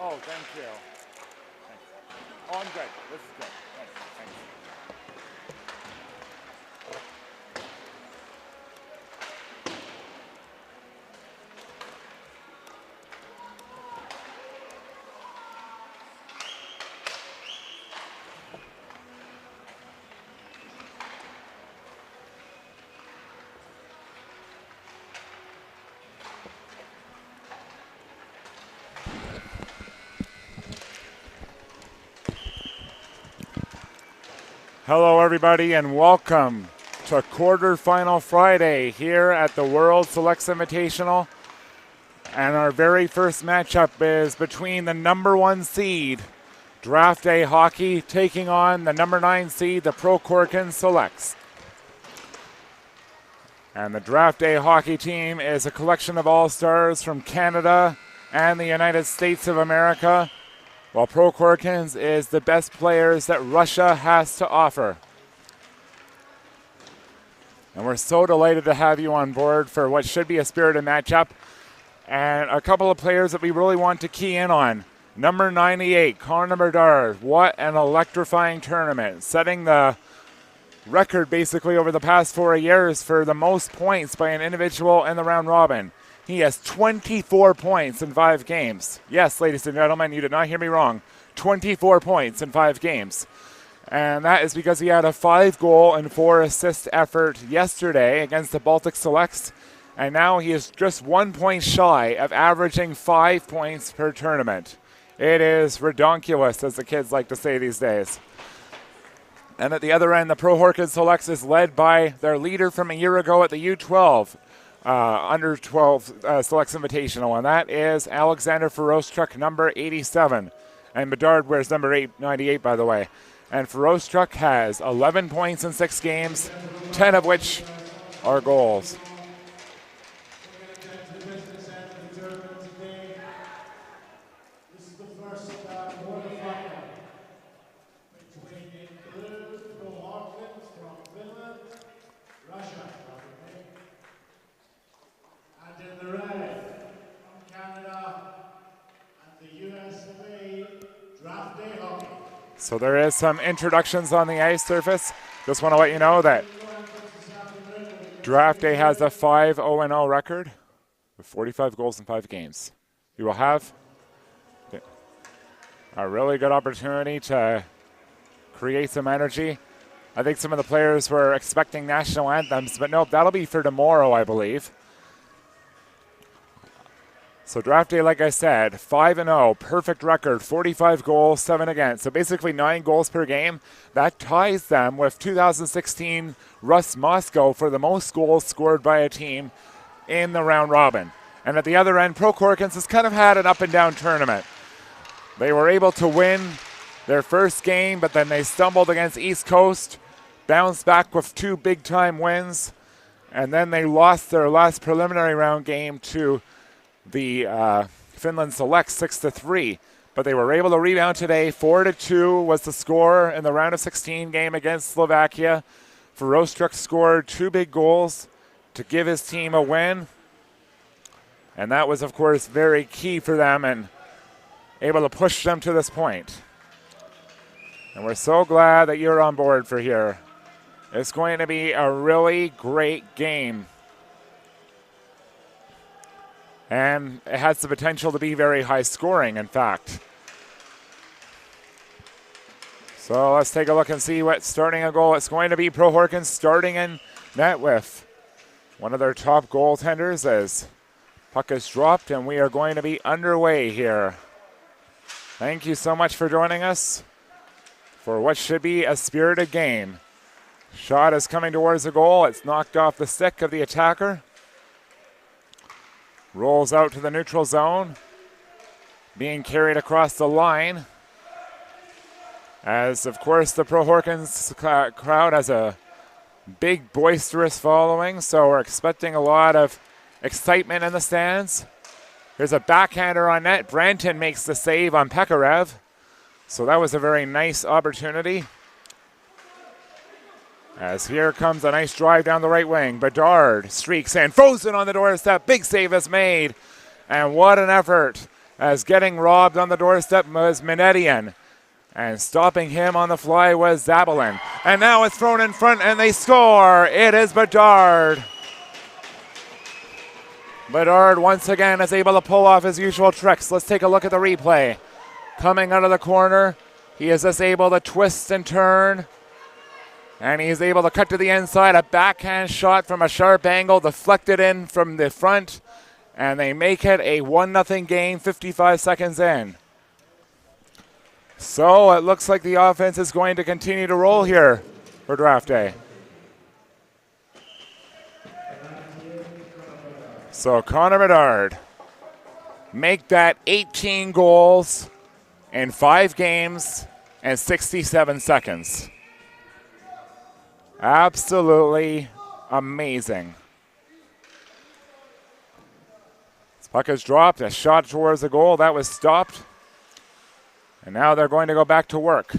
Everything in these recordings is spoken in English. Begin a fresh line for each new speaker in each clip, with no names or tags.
Oh, thank you. Thanks. Oh, I'm good. This is good. Thanks. Hello, everybody, and welcome to Quarterfinal Friday here at the World Selects Invitational. And our very first matchup is between the number 1 seed, Drafday Hockey, taking on the number 9 seed, the ProKhorkins Selects. And the Drafday Hockey team is a collection of all-stars from Canada and the United States of America, while ProKhorkins is the best players that Russia has to offer. And we're so delighted to have you on board for what should be a spirited matchup. And a couple of players that we really want to key in on. Number 98, Connor Bedard. What an electrifying tournament, setting the record basically over the past 4 years for the most points by an individual in the round robin. He has 24 points in 5 games. Yes, ladies and gentlemen, you did not hear me wrong. 24 points in 5 games. And that is because he had a 5-goal and 4-assist effort yesterday against the Baltic Selects. And now he is just 1 point shy of averaging 5 points per tournament. It is redonkulous, as the kids like to say these days. And at the other end, the ProKhorkins Selects is led by their leader from a year ago at the U12. Under 12 Selects Invitational, and that is Alexander Ferostruk, number 87. And Bedard wears number 98, by the way. And Ferostruk has 11 points in 6 games, 10 of which are goals. So there is some introductions on the ice surface. Just want to let you know that Drafday has a 5-0-0 record with 45 goals in 5 games. You will have a really good opportunity to create some energy. I think some of the players were expecting national anthems, but nope, that'll be for tomorrow, I believe. So Drafday, like I said, 5-0, perfect record, 45 goals, 7 against. So basically 9 goals per game. That ties them with 2016 Russ Moscow for the most goals scored by a team in the round robin. And at the other end, ProKhorkins has kind of had an up-and-down tournament. They were able to win their first game, but then they stumbled against East Coast, bounced back with 2 big-time wins, and then they lost their last preliminary round game to the Finland Selects 6-3, but they were able to rebound today. 4-2 was the score in the round of 16 game against Slovakia. Ferostruk scored 2 big goals to give his team a win, and that was, of course, very key for them and able to push them to this point. And we're so glad that you're on board for here. It's going to be a really great game. And it has the potential to be very high scoring, in fact. So let's take a look and see what's starting a goal. It's going to be ProKhorkins starting in net with one of their top goaltenders as puck is dropped, and we are going to be underway here. Thank you so much for joining us for what should be a spirited game. Shot is coming towards the goal. It's knocked off the stick of the attacker. Rolls out to the neutral zone. Being carried across the line. As, of course, the ProKhorkins crowd has a big, boisterous following, so we're expecting a lot of excitement in the stands. Here's a backhander on net. Branton makes the save on Pekarev. So that was a very nice opportunity. As here comes a nice drive down the right wing. Bedard streaks in. Frozen on the doorstep. Big save is made. And what an effort as getting robbed on the doorstep was Minetian. And stopping him on the fly was Zabalin. And now it's thrown in front and they score. It is Bedard. Bedard once again is able to pull off his usual tricks. Let's take a look at the replay. Coming out of the corner, he is just able to twist and turn. And he's able to cut to the inside. A backhand shot from a sharp angle, deflected in from the front. And they make it a 1-0 game 55 seconds in. So it looks like the offense is going to continue to roll here for Drafday. So Connor Bedard make that 18 goals in 5 games and 67 seconds. Absolutely amazing. This puck is dropped, a shot towards the goal, that was stopped. And now they're going to go back to work.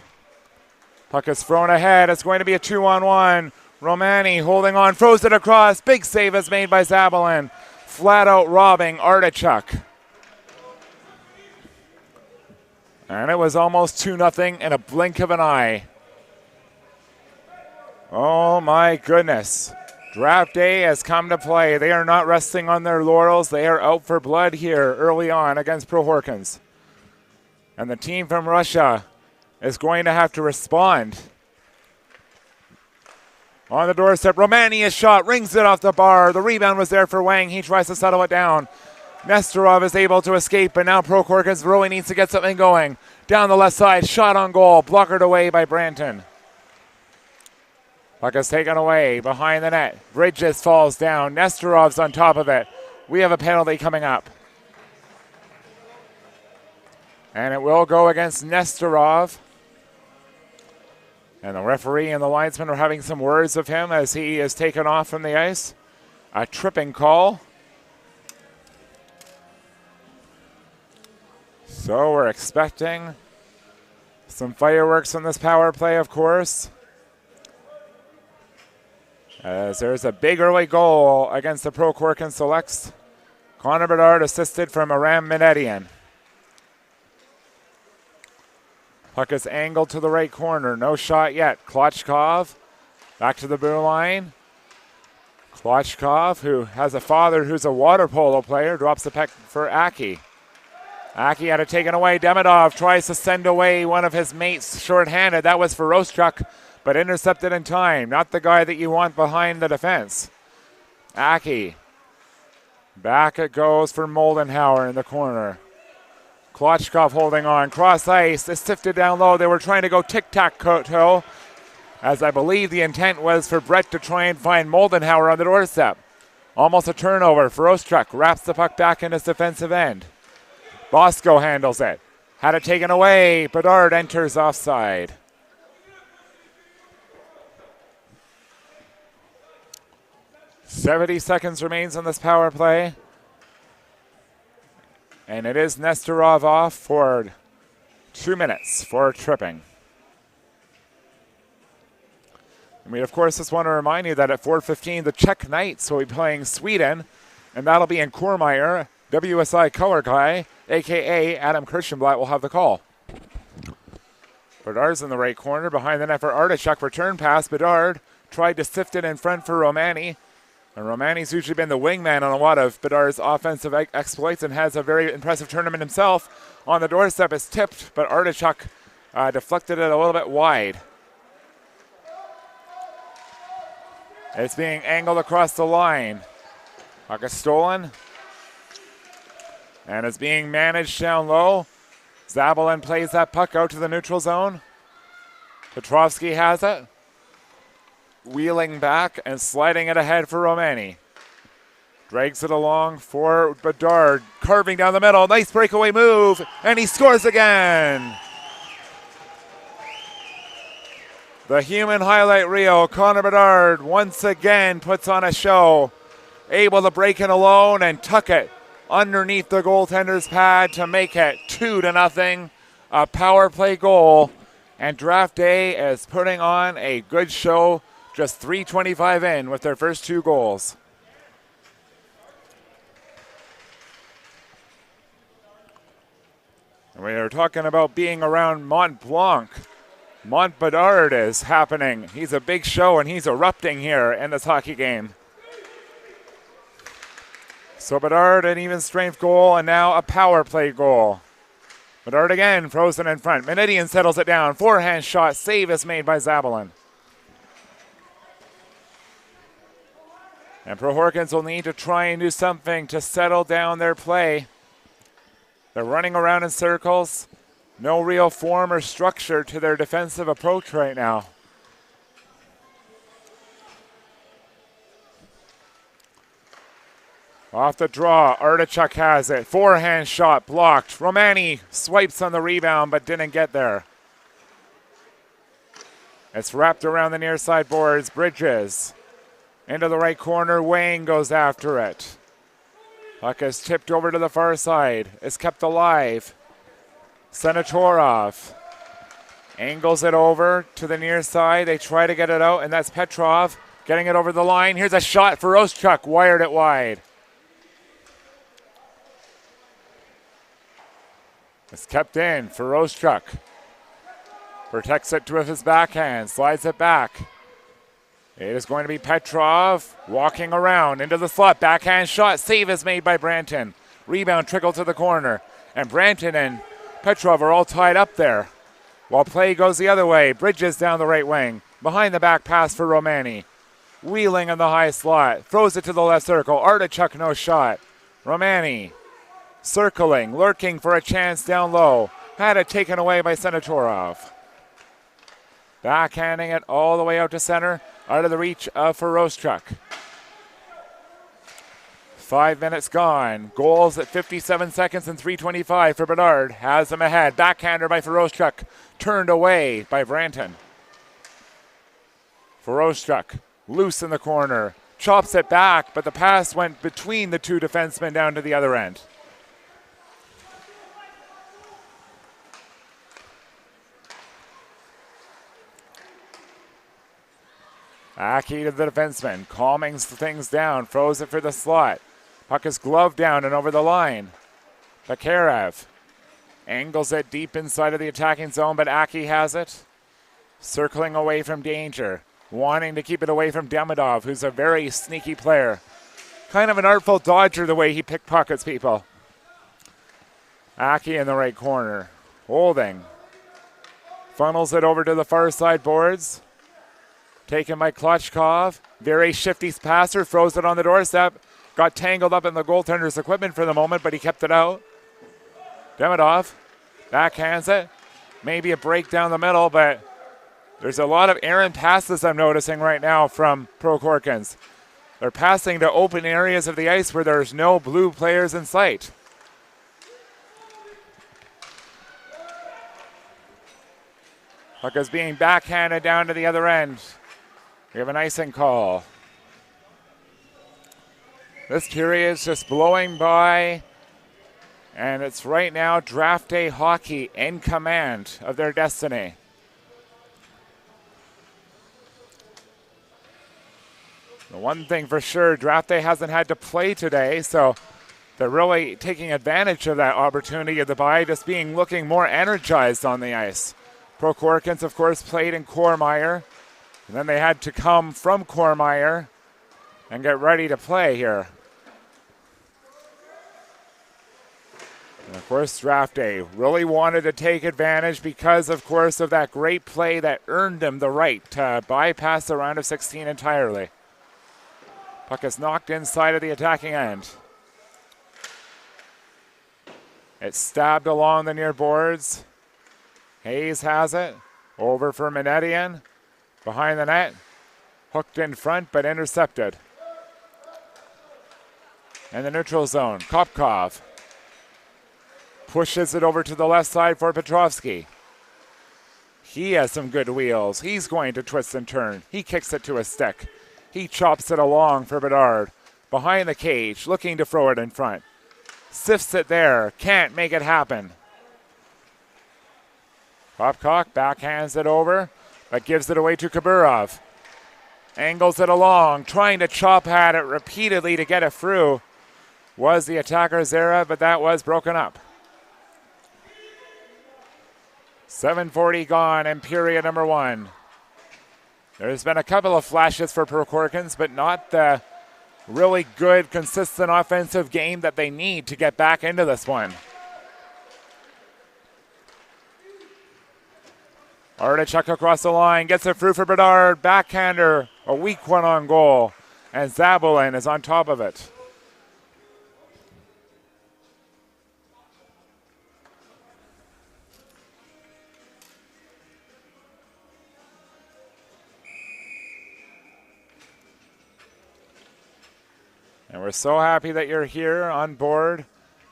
Puck is thrown ahead. It's going to be a 2-on-1. Romani holding on, throws it across. Big save is made by Zabalin. Flat out robbing Artichuk. And it was almost 2-0 in a blink of an eye. Oh my goodness. Drafday has come to play. They are not resting on their laurels. They are out for blood here early on against ProKhorkins. And the team from Russia is going to have to respond. On the doorstep, Romani is shot, rings it off the bar. The rebound was there for Wang. He tries to settle it down. Nestorov is able to escape, but now ProKhorkins really needs to get something going. Down the left side, shot on goal, blockered away by Branton. Puck is taken away behind the net. Bridges falls down. Nestorov's on top of it. We have a penalty coming up. And it will go against Nestorov. And the referee and the linesman are having some words with him as he is taken off from the ice. A tripping call. So we're expecting some fireworks on this power play, of course. As there's a big early goal against the ProKhorkins Selects. Connor Bedard assisted from Aram Minetian. Puck is angled to the right corner. No shot yet. Klochkov back to the blue line. Klochkov, who has a father who's a water polo player, drops the puck for Aki. Aki had it taken away. Demidov tries to send away one of his mates shorthanded. That was for Rostruck, but intercepted in time. Not the guy that you want behind the defense. Aki. Back it goes for Moldenhauer in the corner. Klochkov holding on. Cross ice. It's sifted down low. They were trying to go tic-tac-toe, as I believe the intent was for Brett to try and find Moldenhauer on the doorstep. Almost a turnover. Rostruck wraps the puck back in his defensive end. Bosco handles it. Had it taken away. Bedard enters offside. "70 seconds remains on this power play. And it is Nestorov off for 2 minutes for tripping. And we, of course, just want to remind you that at 4:15, the Czech Knights will be playing Sweden, and that'll be in Kormeyer. WSI color guy, a.k.a. Adam Kirschenblatt, will have the call. Bedard's in the right corner, behind the net for Artichuk. Return pass. Bedard tried to sift it in front for Romani. And Romani's usually been the wingman on a lot of Bedard's offensive exploits and has a very impressive tournament himself. On the doorstep is tipped, but Artichuk deflected it a little bit wide. It's being angled across the line. Puck is stolen. And it's being managed down low. Zabalin plays that puck out to the neutral zone. Petrovsky has it. Wheeling back and sliding it ahead for Romani. Drags it along for Bedard. Carving down the middle. Nice breakaway move. And he scores again. The human highlight reel. Connor Bedard once again puts on a show. Able to break in alone and tuck it underneath the goaltender's pad to make it 2-0. A power play goal. And Drafday is putting on a good show. Just 3:25 in with their first 2 goals. We are talking about being around Mont Blanc. Montbédard is happening. He's a big show, and he's erupting here in this hockey game. So Bedard, an even strength goal, and now a power play goal. Bedard again, frozen in front. Meridian settles it down. Forehand shot. Save is made by Zabalin. And ProKhorkins will need to try and do something to settle down their play. They're running around in circles. No real form or structure to their defensive approach right now. Off the draw, Artichuk has it. Forehand shot blocked. Romani swipes on the rebound but didn't get there. It's wrapped around the near side boards. Bridges into the right corner. Wang goes after it. Puck is tipped over to the far side. It's kept alive. Senatorov angles it over to the near side. They try to get it out, and that's Petrov getting it over the line. Here's a shot for Oschuk. Wired it wide. It's kept in for Oschuk. Protects it with his backhand. Slides it back. It is going to be Petrov walking around into the slot. Backhand shot. Save is made by Branton. Rebound trickled to the corner. And Branton and Petrov are all tied up there. While play goes the other way. Bridges down the right wing. Behind the back pass for Romani. Wheeling in the high slot. Throws it to the left circle. Artichuk no shot. Romani circling. Lurking for a chance down low. Had it taken away by Senatorov. Backhanding it all the way out to center. Out of the reach of Feroschuk. 5 minutes gone. Goals at 57 seconds and 3:25 for Bedard. Has them ahead. Backhander by Feroschuk. Turned away by Branton. Feroschuk loose in the corner. Chops it back, but the pass went between the two defensemen down to the other end. Aki to the defenseman, calming things down, throws it for the slot. Puck is gloved down and over the line. Bakarev angles it deep inside of the attacking zone, but Aki has it. Circling away from danger, wanting to keep it away from Demidov, who's a very sneaky player. Kind of an artful dodger the way he pickpockets people. Aki in the right corner, holding. Funnels it over to the far side boards. Taken by Klochkov. Very shifty passer. Throws it on the doorstep. Got tangled up in the goaltender's equipment for the moment, but he kept it out. Demidov backhands it. Maybe a break down the middle, but there's a lot of errant passes I'm noticing right now from ProKhorkins. They're passing to open areas of the ice where there's no blue players in sight. Puck is being backhanded down to the other end. We have an icing call. This period is just blowing by, and it's right now Drafday hockey in command of their destiny. The one thing for sure, Drafday hasn't had to play today, so they're really taking advantage of that opportunity of the bye, just looking more energized on the ice. ProKhorkins, of course, played in Cormeyer. And then they had to come from Cormeyer and get ready to play here. And of course, Drafday really wanted to take advantage because, of course, of that great play that earned them the right to bypass the round of 16 entirely. Puck is knocked inside of the attacking end. It's stabbed along the near boards. Hayes has it. Over for Menedian. Behind the net. Hooked in front, but intercepted. In the neutral zone, Kopkov pushes it over to the left side for Petrovsky. He has some good wheels. He's going to twist and turn. He kicks it to a stick. He chops it along for Bedard. Behind the cage, looking to throw it in front. Sifts it there. Can't make it happen. Popcock backhands it over, but gives it away to Kaburov. Angles it along, trying to chop at it repeatedly to get it through. Was the attacker Zera, but that was broken up. 7:40 gone in period number 1. There's been a couple of flashes for ProKhorkins, but not the really good, consistent offensive game that they need to get back into this one. Artichuk across the line, gets it through for Bedard, backhander, a weak one on goal, and Zabulin is on top of it. And we're so happy that you're here on board.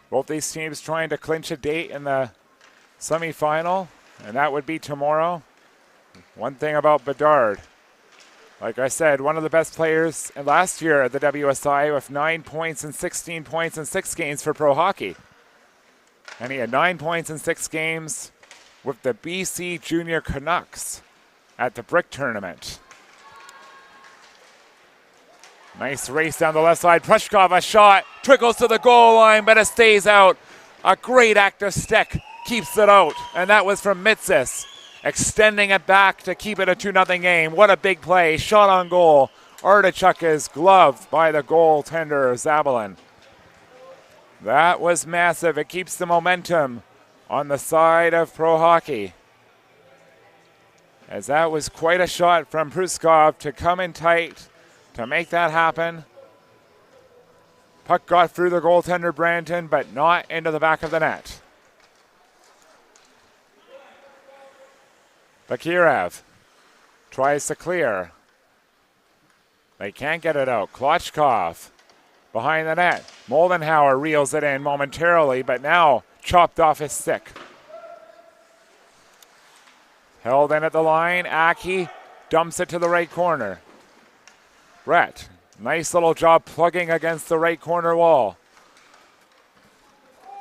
Both these teams trying to clinch a date in the semifinal, and that would be tomorrow. One thing about Bedard, like I said, one of the best players last year at the WSI with 9 points and 16 points in 6 games for pro hockey. And he had 9 points in 6 games with the BC Junior Canucks at the Brick Tournament. Nice race down the left side. Prushkov, a shot, trickles to the goal line, but it stays out. A great active stick keeps it out, and that was from Mitsis, extending it back to keep it a 2-0 game. What a big play. Shot on goal. Artichuk is gloved by the goaltender, Zabulin. That was massive. It keeps the momentum on the side of pro hockey, as that was quite a shot from Pruskov to come in tight to make that happen. Puck got through the goaltender, Branton, but not into the back of the net. Bakirev tries to clear. They can't get it out. Klochkov behind the net. Moldenhauer reels it in momentarily, but now chopped off his stick. Held in at the line. Aki dumps it to the right corner. Brett, nice little job plugging against the right corner wall.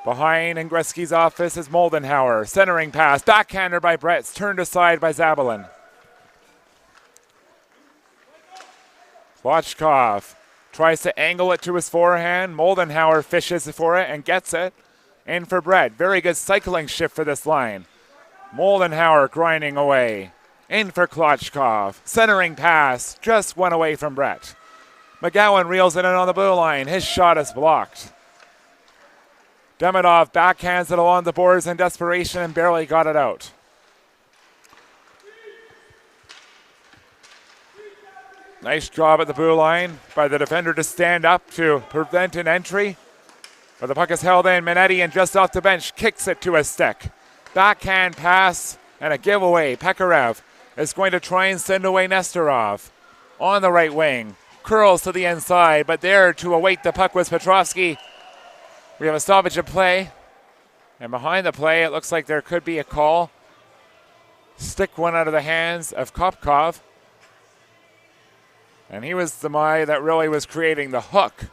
Behind in Gretzky's office is Moldenhauer. Centering pass, backhander by Brett, turned aside by Zabulin. Klochkov tries to angle it to his forehand. Moldenhauer fishes for it and gets it. In for Brett. Very good cycling shift for this line. Moldenhauer grinding away. In for Klochkov. Centering pass. Just went away from Brett. McGowan reels it in on the blue line. His shot is blocked. Demidov backhands it along the boards in desperation and barely got it out. Nice job at the blue line by the defender to stand up to prevent an entry. But the puck is held in. Minetti, and just off the bench, kicks it to his stick. Backhand pass and a giveaway. Pekarev is going to try and send away Nestorov on the right wing. Curls to the inside, but there to await the puck was Petrovsky. We have a stoppage of play. And behind the play, it looks like there could be a call. Stick went out of the hands of Kopkov. And he was the guy that really was creating the hook.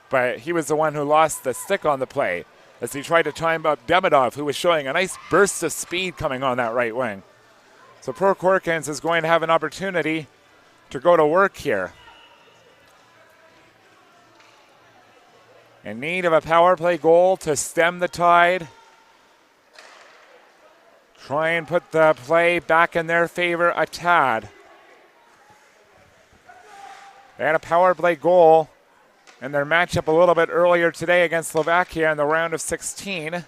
But he was the one who lost the stick on the play as he tried to time up Demidov, who was showing a nice burst of speed coming on that right wing. So ProKhorkins is going to have an opportunity to go to work here. In need of a power play goal to stem the tide. Try and put the play back in their favor a tad. They had a power play goal in their matchup a little bit earlier today against Slovakia in the round of 16.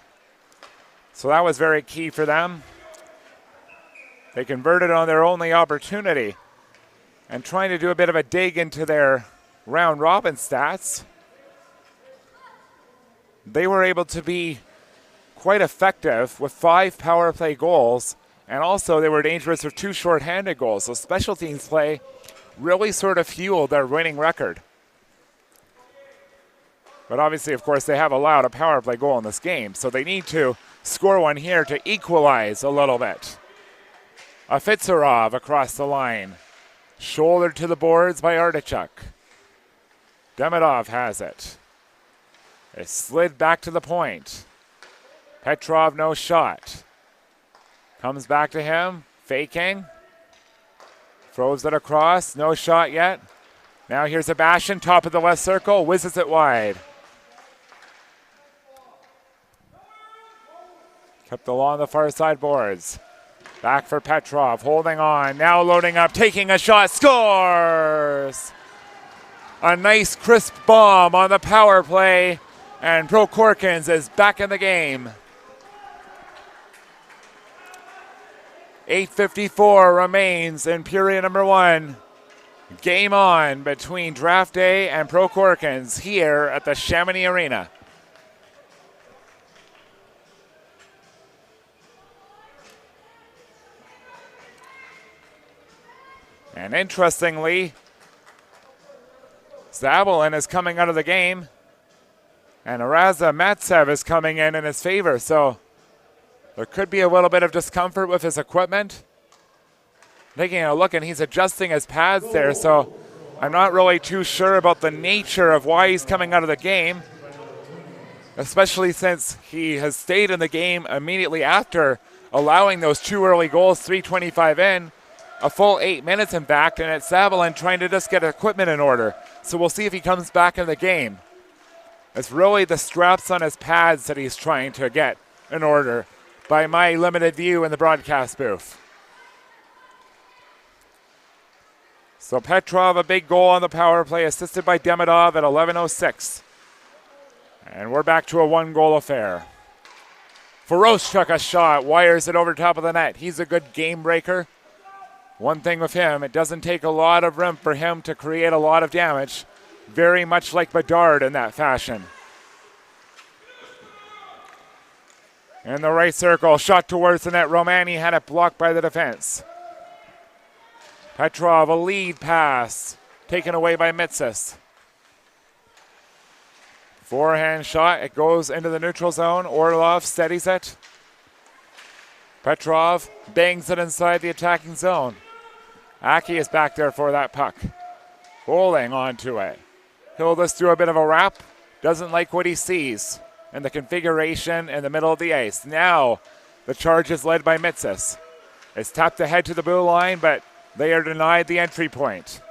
So that was very key for them. They converted on their only opportunity and trying to do a bit of a dig into their round robin stats. They were able to be quite effective with 5 power play goals, and also they were dangerous with 2 shorthanded goals. So special teams play really sort of fueled their winning record. But obviously, of course, they have allowed a power play goal in this game, so they need to score one here to equalize a little bit. A Fitzerov across the line. Shouldered to the boards by Artichuk. Demidov has it. It slid back to the point. Petrov, no shot. Comes back to him, faking. Throws it across, no shot yet. Now here's Sebastian, top of the left circle, whizzes it wide. Kept along the far side boards. Back for Petrov, holding on, now loading up, taking a shot, scores! A nice crisp bomb on the power play, and ProKhorkins is back in the game. 8:54 remains in period number 1. Game on between Drafday and ProKhorkins here at the Chamonix Arena. And interestingly, Zabalin is coming out of the game, and Araza Matsev is coming in his favor, so there could be a little bit of discomfort with his equipment. Taking a look, and he's adjusting his pads there, so I'm not really too sure about the nature of why he's coming out of the game, especially since he has stayed in the game immediately after allowing those 2 early goals, 3:25 in, a full 8 minutes in fact, and it's Zabalin trying to just get equipment in order. So we'll see if he comes back in the game. It's really the straps on his pads that he's trying to get in order by my limited view in the broadcast booth. So Petrov, a big goal on the power play, assisted by Demidov at 11:06. And we're back to a 1-goal affair. Foroshchuk a shot, wires it over top of the net. He's a good game breaker. One thing with him, it doesn't take a lot of room for him to create a lot of damage. Very much like Bedard in that fashion. In the right circle, shot towards the net. Romani had it blocked by the defense. Petrov, a lead pass, taken away by Mitsis. Forehand shot, it goes into the neutral zone. Orlov steadies it. Petrov bangs it inside the attacking zone. Aki is back there for that puck. Holding on to it. He'll just do a bit of a wrap. Doesn't like what he sees in the configuration in the middle of the ice. Now the charge is led by Mitsis. It's tapped ahead to the blue line, but they are denied the entry point.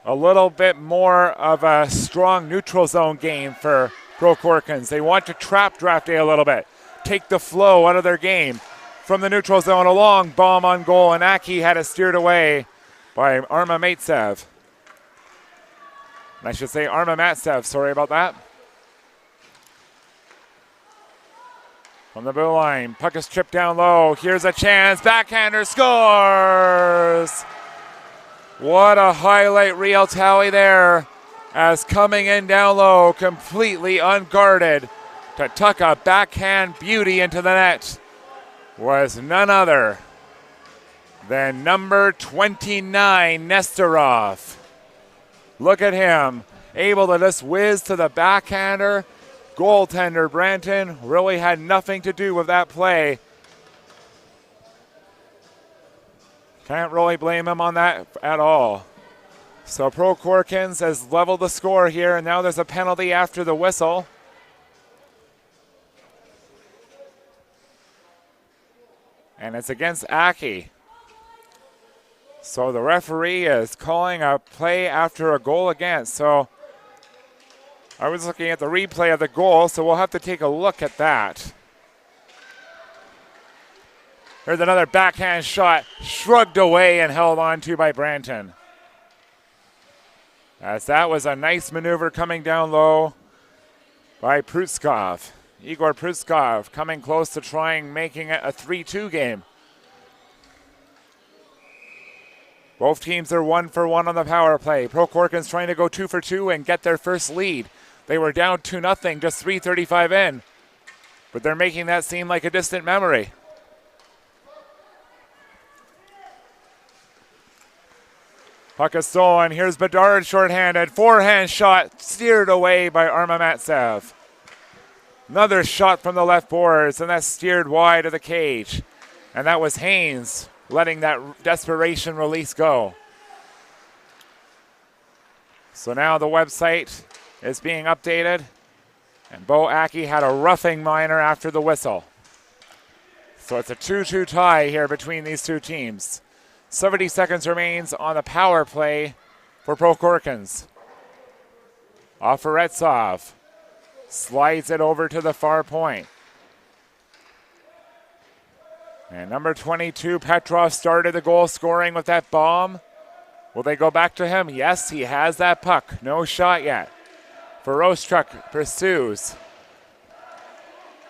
A little bit more of a strong neutral zone game for ProKhorkins. They want to trap Drafday a little bit. Take the flow out of their game. From the neutral zone, a long bomb on goal, and Aki had it steered away by Arma Matsev. I should say Arma Matsev, sorry about that. From the blue line, puck is chipped down low. Here's a chance, backhander scores! What a highlight reel tally there, as coming in down low, completely unguarded, to tuck a backhand beauty into the net was none other than number 29, Nestorov. Look at him, able to just whiz to the backhander. Goaltender Branton really had nothing to do with that play. Can't really blame him on that at all. So ProKhorkins has leveled the score here, and now there's a penalty after the whistle. And it's against Aki. So the referee is calling a play after a goal against. So I was looking at the replay of the goal, so we'll have to take a look at that. Here's another backhand shot, shrugged away and held on to by Branton. As that was a nice maneuver coming down low by Prutskov. Igor Prutskov coming close to trying making it a 3-2 game. Both teams are 1 for 1 on the power play. ProKhorkins trying to go 2 for 2 and get their first lead. They were down 2-0, just 3:35 in. But they're making that seem like a distant memory. Puck is stolen. Here's Bedard shorthanded. Forehand shot steered away by Arma Matsev. Another shot from the left boards, and that's steered wide of the cage. And that was Haynes letting that desperation release go. So now the website is being updated, and Bo Aki had a roughing minor after the whistle. So it's a 2-2 tie here between these two teams. 70 seconds remains on the power play for ProKhorkins. Oferetsov slides it over to the far point. And number 22, Petrov, started the goal scoring with that bomb. Will they go back to him? Yes, he has that puck. No shot yet. Verostchuk pursues.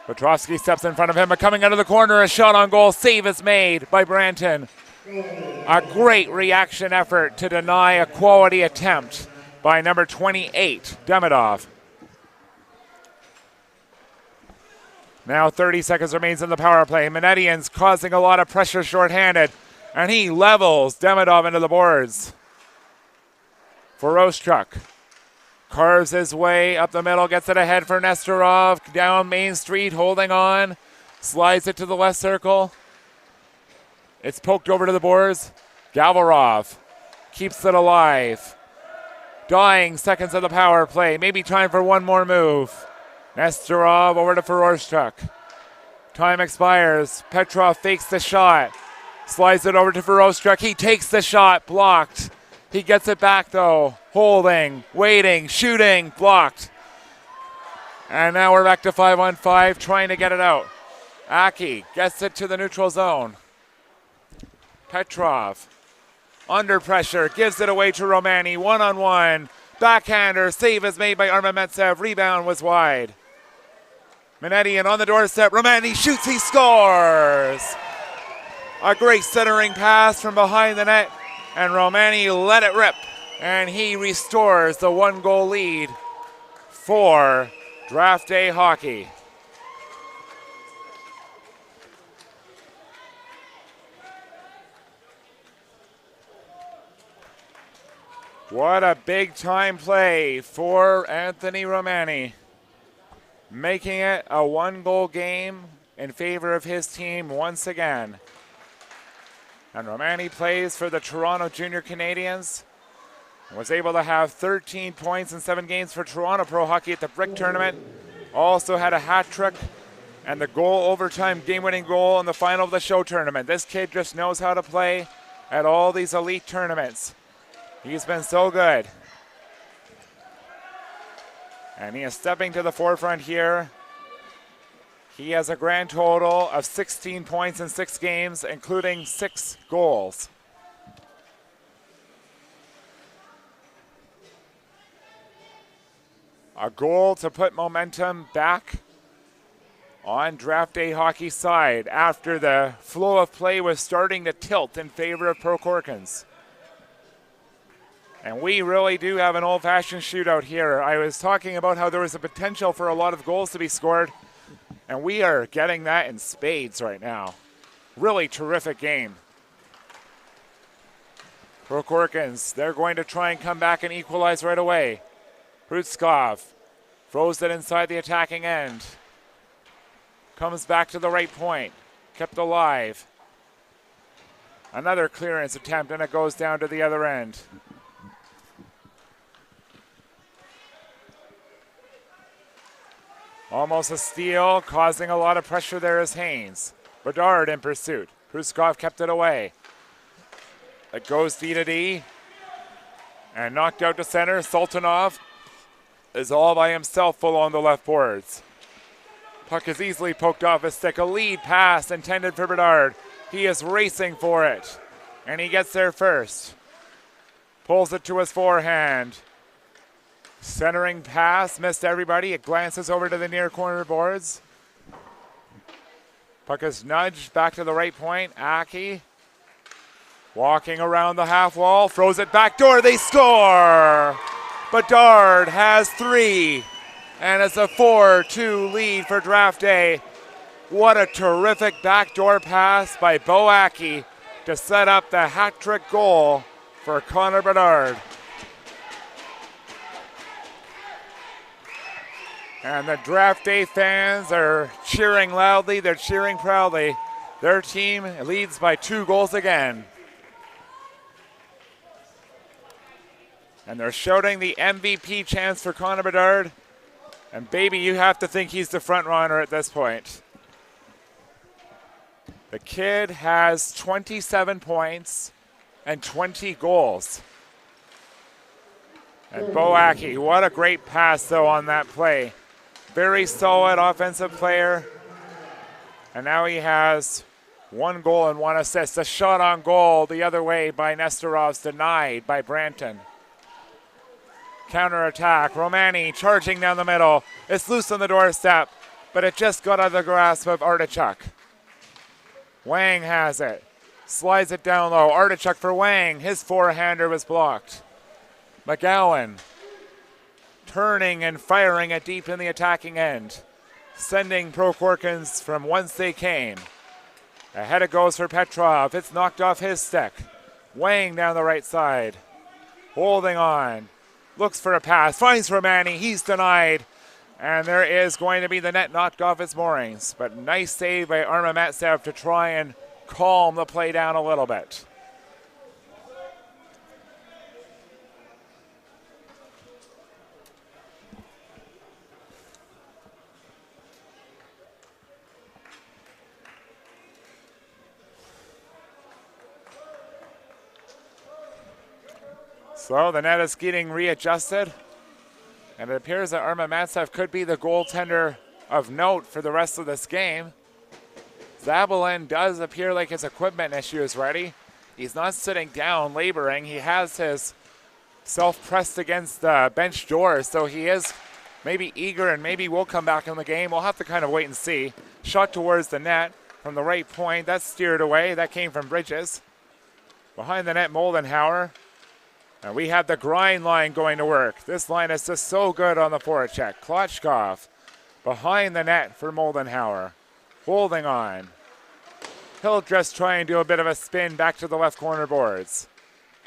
Petrovsky steps in front of him, but coming out of the corner, a shot on goal. Save is made by Branton. A great reaction effort to deny a quality attempt by number 28, Demidov. Now 30 seconds remains in the power play. Manetian's causing a lot of pressure shorthanded, and he levels Demidov into the boards. Verostchuk carves his way up the middle, gets it ahead for Nestorov, down Main Street, holding on, slides it to the left circle. It's poked over to the boards. Gavarov keeps it alive. Dying seconds of the power play, maybe time for one more move. Nestorov over to Verostchuk. Time expires. Petrov fakes the shot. Slides it over to Verostchuk. He takes the shot. Blocked. He gets it back though. Holding. Waiting. Shooting. Blocked. And now we're back to 5-on-5 trying to get it out. Aki gets it to the neutral zone. Petrov under pressure. Gives it away to Romani. One-on-one. Backhander. Save is made by Armamentsev. Rebound was wide. Manetian on the doorstep. Romani shoots. He scores. A great centering pass from behind the net. And Romani let it rip. And he restores the one-goal lead for Drafday Hockey. What a big-time play for Anthony Romani, making it a one-goal game in favor of his team once again. And Romani plays for the Toronto Junior Canadiens and was able to have 13 points in 7 games for Toronto Pro Hockey at the Brick Tournament. Also had a hat trick and the overtime game-winning goal in the final of the show tournament. This kid just knows how to play at all these elite tournaments. He's been so good. And he is stepping to the forefront here. He has a grand total of 16 points in 6 games, including 6 goals. A goal to put momentum back on Drafday Hockey's side after the flow of play was starting to tilt in favor of ProKhorkins. And we really do have an old-fashioned shootout here. I was talking about how there was a potential for a lot of goals to be scored, and we are getting that in spades right now. Really terrific game. ProKhorkins, they're going to try and come back and equalize right away. Hrutskov throws it inside the attacking end. Comes back to the right point. Kept alive. Another clearance attempt, and it goes down to the other end. Almost a steal, causing a lot of pressure there is Haynes. Bedard in pursuit. Hrutskov kept it away. It goes D to D. And knocked out to center. Sultanov is all by himself along the left boards. Puck is easily poked off his stick. A lead pass intended for Bedard. He is racing for it. And he gets there first. Pulls it to his forehand. Centering pass, missed everybody. It glances over to the near corner boards. Puck is nudged back to the right point. Aki walking around the half wall, throws it back door. They score! Bedard has 3, and it's a 4-2 lead for Drafday. What a terrific backdoor pass by Bo Aki to set up the hat-trick goal for Connor Bedard. And the Drafday fans are cheering loudly. They're cheering proudly. Their team leads by 2 goals again. And they're shouting the MVP chants for Connor Bedard. And baby, you have to think he's the front runner at this point. The kid has 27 points and 20 goals. And Bo Aki, what a great pass though on that play. Very solid offensive player. And now he has 1 goal and 1 assist. A shot on goal the other way by Nesterov's denied by Branton. Counter-attack. Romani charging down the middle. It's loose on the doorstep, but it just got out of the grasp of Artichuk. Wang has it. Slides it down low. Artichuk for Wang. His forehander was blocked. McGowan turning and firing it deep in the attacking end, sending ProKhorkins from whence they came. Ahead it goes for Petrov. It's knocked off his stick. Wang down the right side. Holding on. Looks for a pass. Finds Romani. He's denied. And there is going to be the net knocked off its moorings. But nice save by Armamatsev to try and calm the play down a little bit. So the net is getting readjusted, and it appears that Armamatsev could be the goaltender of note for the rest of this game. Zabalin does appear like his equipment issue is ready. He's not sitting down laboring. He has his self pressed against the bench door, so he is maybe eager and maybe will come back in the game. We'll have to kind of wait and see. Shot towards the net from the right point. That's steered away. That came from Bridges. Behind the net, Moldenhauer. And we have the grind line going to work. This line is just so good on the forecheck. Klotchkov behind the net for Moldenhauer. Holding on. He'll just try and do a bit of a spin back to the left corner boards.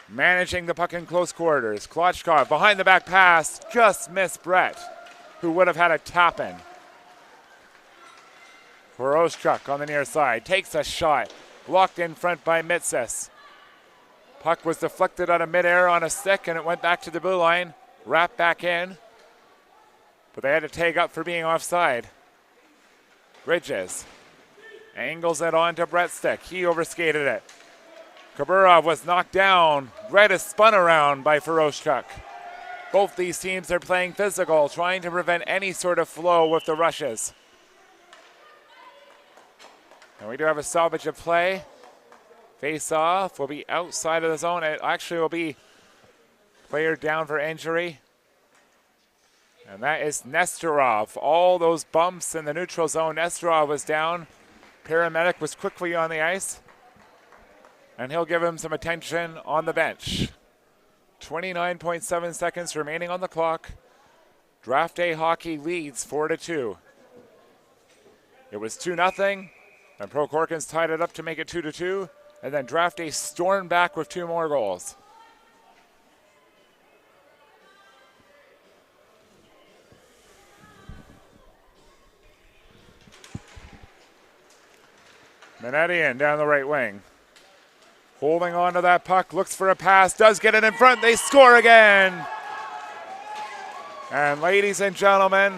Managing the puck in close quarters. Klotchkov behind the back pass. Just missed Brett, who would have had a tap in. Horoschuk on the near side. Takes a shot. Blocked in front by Mitsis. Puck was deflected out of midair on a stick, and it went back to the blue line. Wrapped back in. But they had to tag up for being offside. Bridges angles it onto Brett's stick. He overskated it. Kaburov was knocked down. Brett is spun around by Horoschuk. Both these teams are playing physical, trying to prevent any sort of flow with the rushes. And we do have a salvage of play. Face-off will be outside of the zone. It actually will be player down for injury. And that is Nesterov. All those bumps in the neutral zone. Nesterov was down. Paramedic was quickly on the ice. And he'll give him some attention on the bench. 29.7 seconds remaining on the clock. Drafday hockey leads 4-2. It was 2-0. And ProKhorkins tied it up to make it 2-2. And then Drafday stormed back with 2 more goals. Manetian down the right wing. Holding on to that puck, looks for a pass, does get it in front, they score again. And ladies and gentlemen,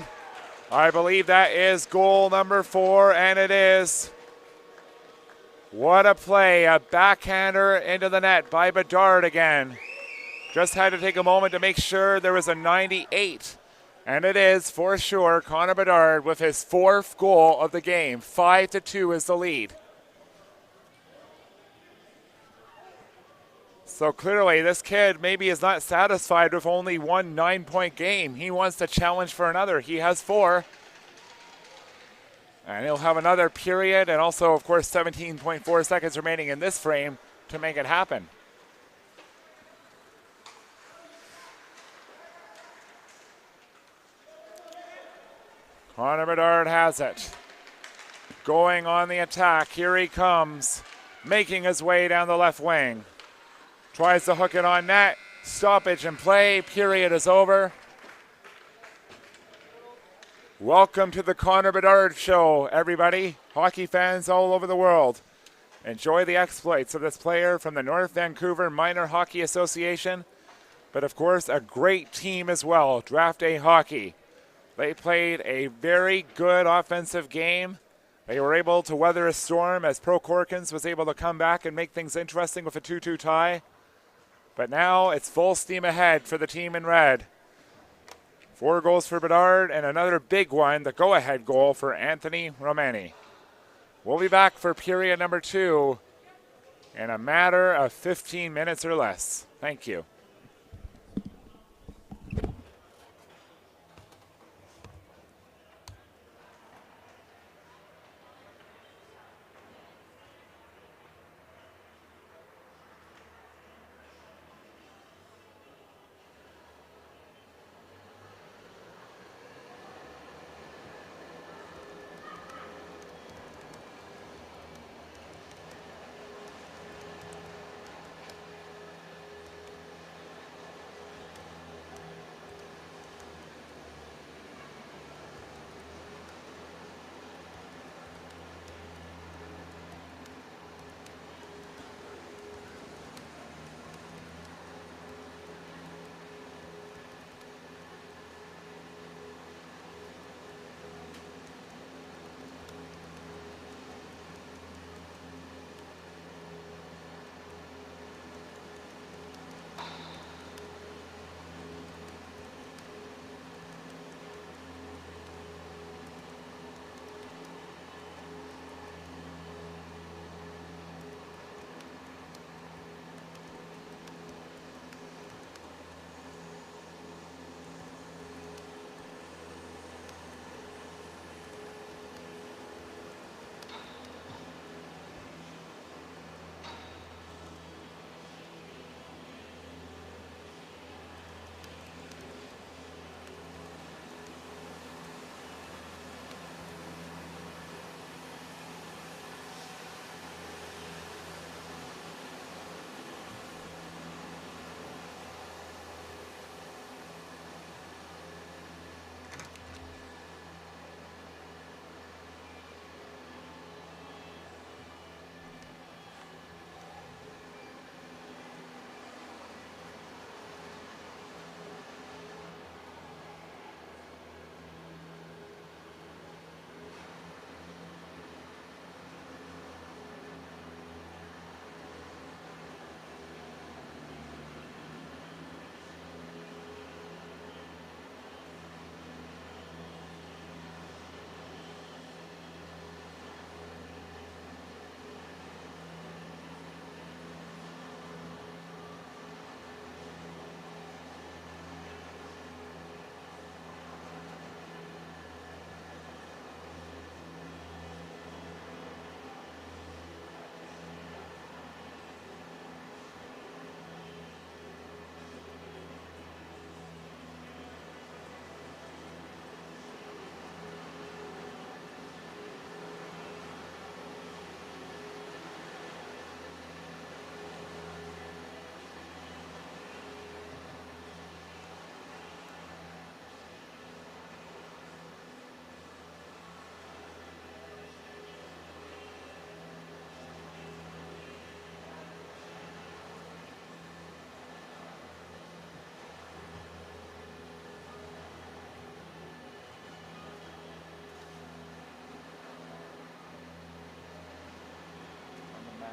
I believe that is goal number 4, and it is. What a play, a backhander into the net by Bedard again. Just had to take a moment to make sure there was a 98. And it is, for sure, Connor Bedard with his 4th goal of the game. 5-2 is the lead. So clearly this kid maybe is not satisfied with only one 9-point game. He wants to challenge for another. He has 4. And he'll have another period and also, of course, 17.4 seconds remaining in this frame to make it happen. Connor Bedard has it. Going on the attack. Here he comes. Making his way down the left wing. Tries to hook it on net. Stoppage in play. Period is over. Welcome to the Connor Bedard Show, everybody. Hockey fans all over the world. Enjoy the exploits of this player from the North Vancouver Minor Hockey Association. But of course, a great team as well, Drafday Hockey. They played a very good offensive game. They were able to weather a storm as ProKhorkins was able to come back and make things interesting with a 2-2 tie. But now it's full steam ahead for the team in red. 4 goals for Bedard and another big one, the go-ahead goal for Anthony Romani. We'll be back for period number 2 in a matter of 15 minutes or less. Thank you.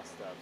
Stuff.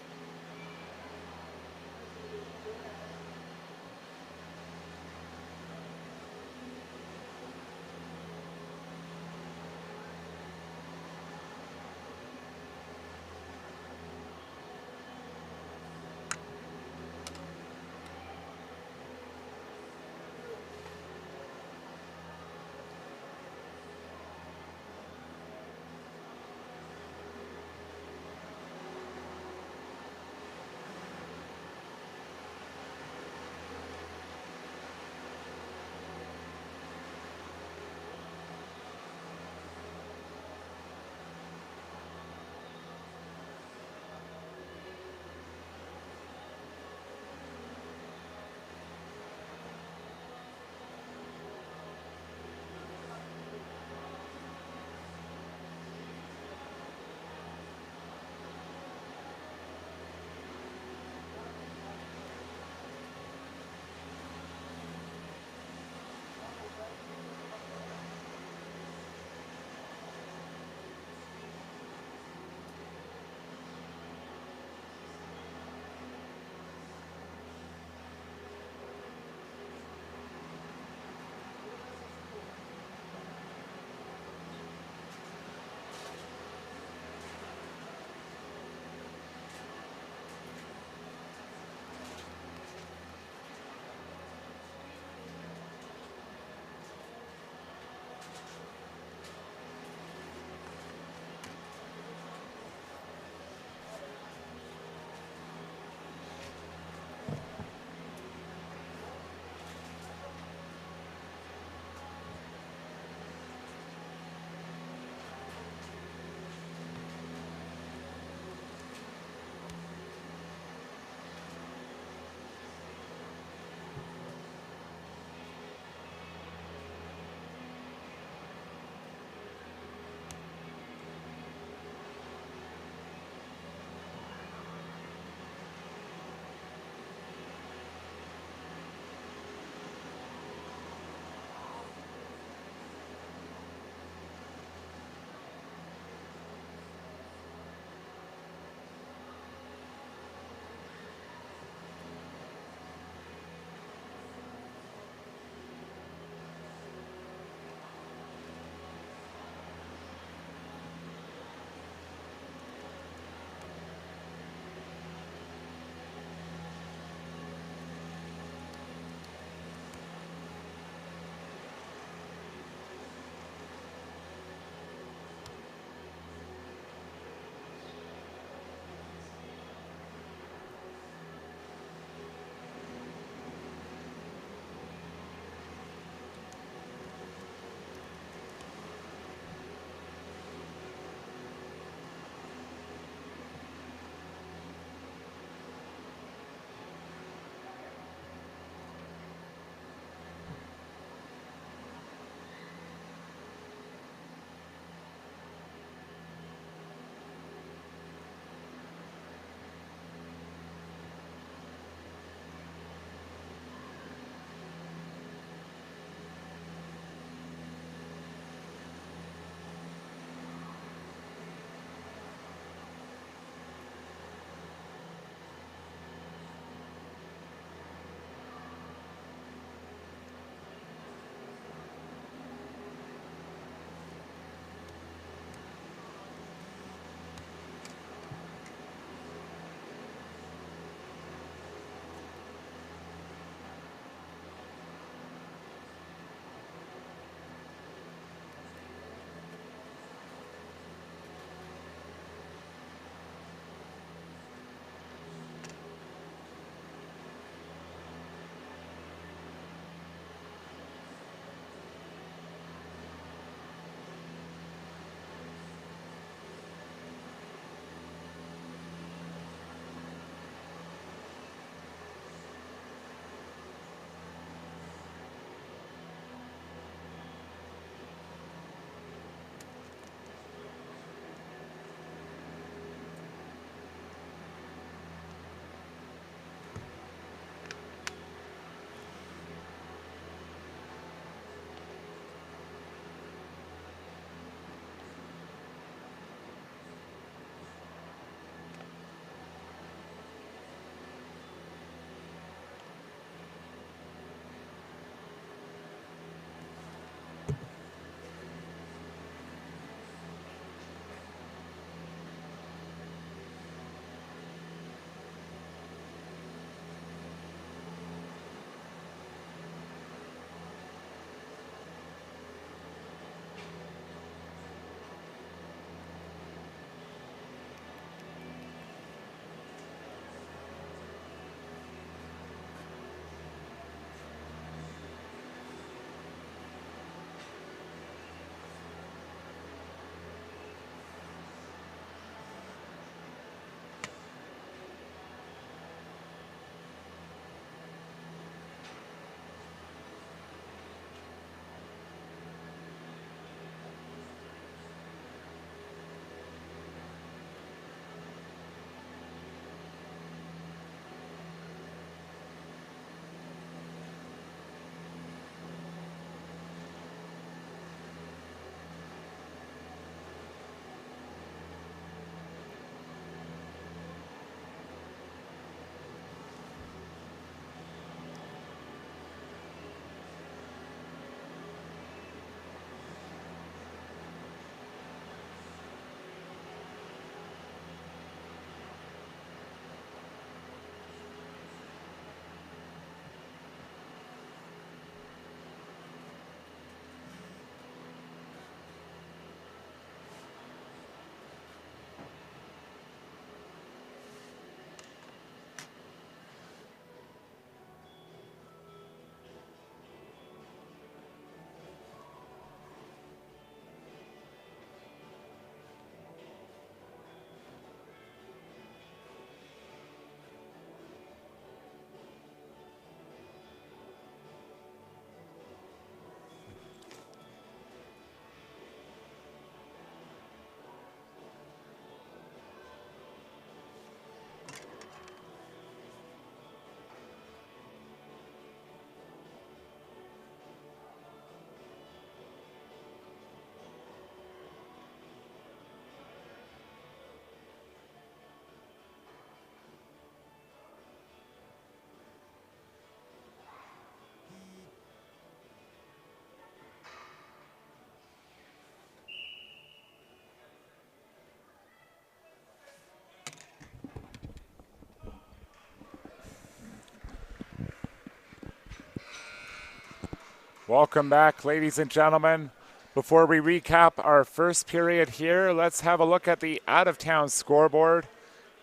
Welcome back, ladies and gentlemen. Before we recap our first period here, let's have a look at the out-of-town scoreboard.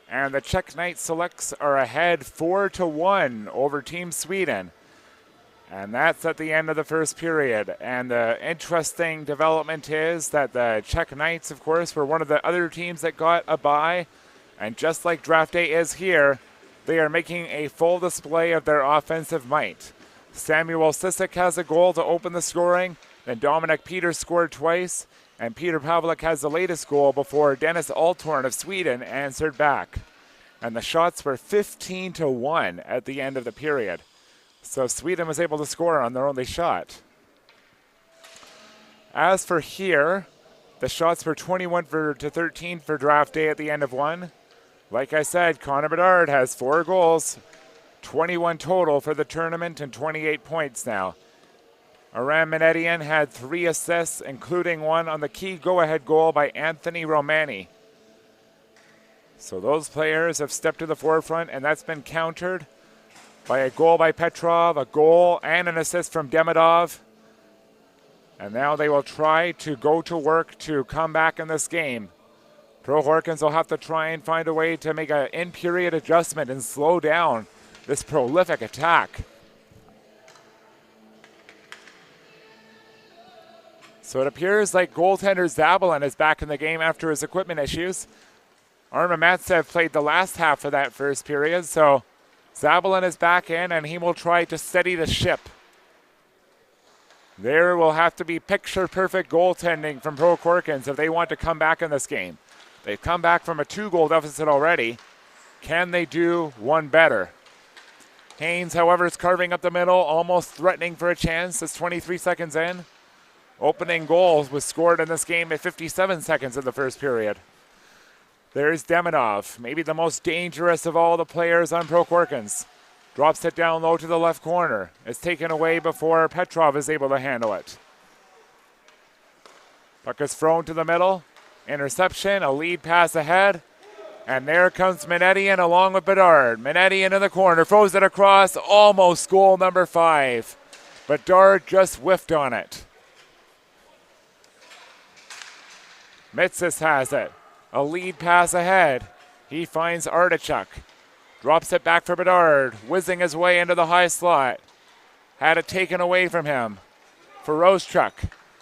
And the Czech Knights Selects are ahead 4-1 over Team Sweden. And that's at the end of the first period. And the interesting development is that the Czech Knights, of course, were one of the other teams that got a bye. And just like Drafday is here, they are making a full display of their offensive might. Samuel Sisek has a goal to open the scoring. Then Dominic Peters scored twice. And Peter Pavlik has the latest goal before Dennis Altorn of Sweden answered back. And the shots were 15-1 at the end of the period. So Sweden was able to score on their only shot. As for here, the shots were 21-13 for Drafday at the end of one. Like I said, Connor Bedard has 4 goals, 21 total for the tournament and 28 points now. Aram Menedian had 3 assists, including one on the key go-ahead goal by Anthony Romani. So those players have stepped to the forefront, and that's been countered by a goal by Petrov, a goal and an assist from Demidov. And now they will try to go to work to come back in this game. ProKhorkins will have to try and find a way to make an in-period adjustment and slow down this prolific attack. So it appears like goaltender Zabalin is back in the game after his equipment issues. Arma Matsev played the last half of that first period, so Zabalin is back in and he will try to steady the ship. There will have to be picture-perfect goaltending from ProKhorkins if they want to come back in this game. They've come back from a 2-goal deficit already. Can they do one better? Haynes, however, is carving up the middle, almost threatening for a chance. It's 23 seconds in. Opening goal was scored in this game at 57 seconds in the first period. There's Demidov, maybe the most dangerous of all the players on ProKhorkins. Drops it down low to the left corner. It's taken away before Petrov is able to handle it. Puck is thrown to the middle. Interception, a lead pass ahead. And there comes Menedian along with Bedard. Menedian in the corner, throws it across, almost goal number 5. Bedard just whiffed on it. Mitsis has it. A lead pass ahead. He finds Artichuk. Drops it back for Bedard. Whizzing his way into the high slot. Had it taken away from him. For Roschuk.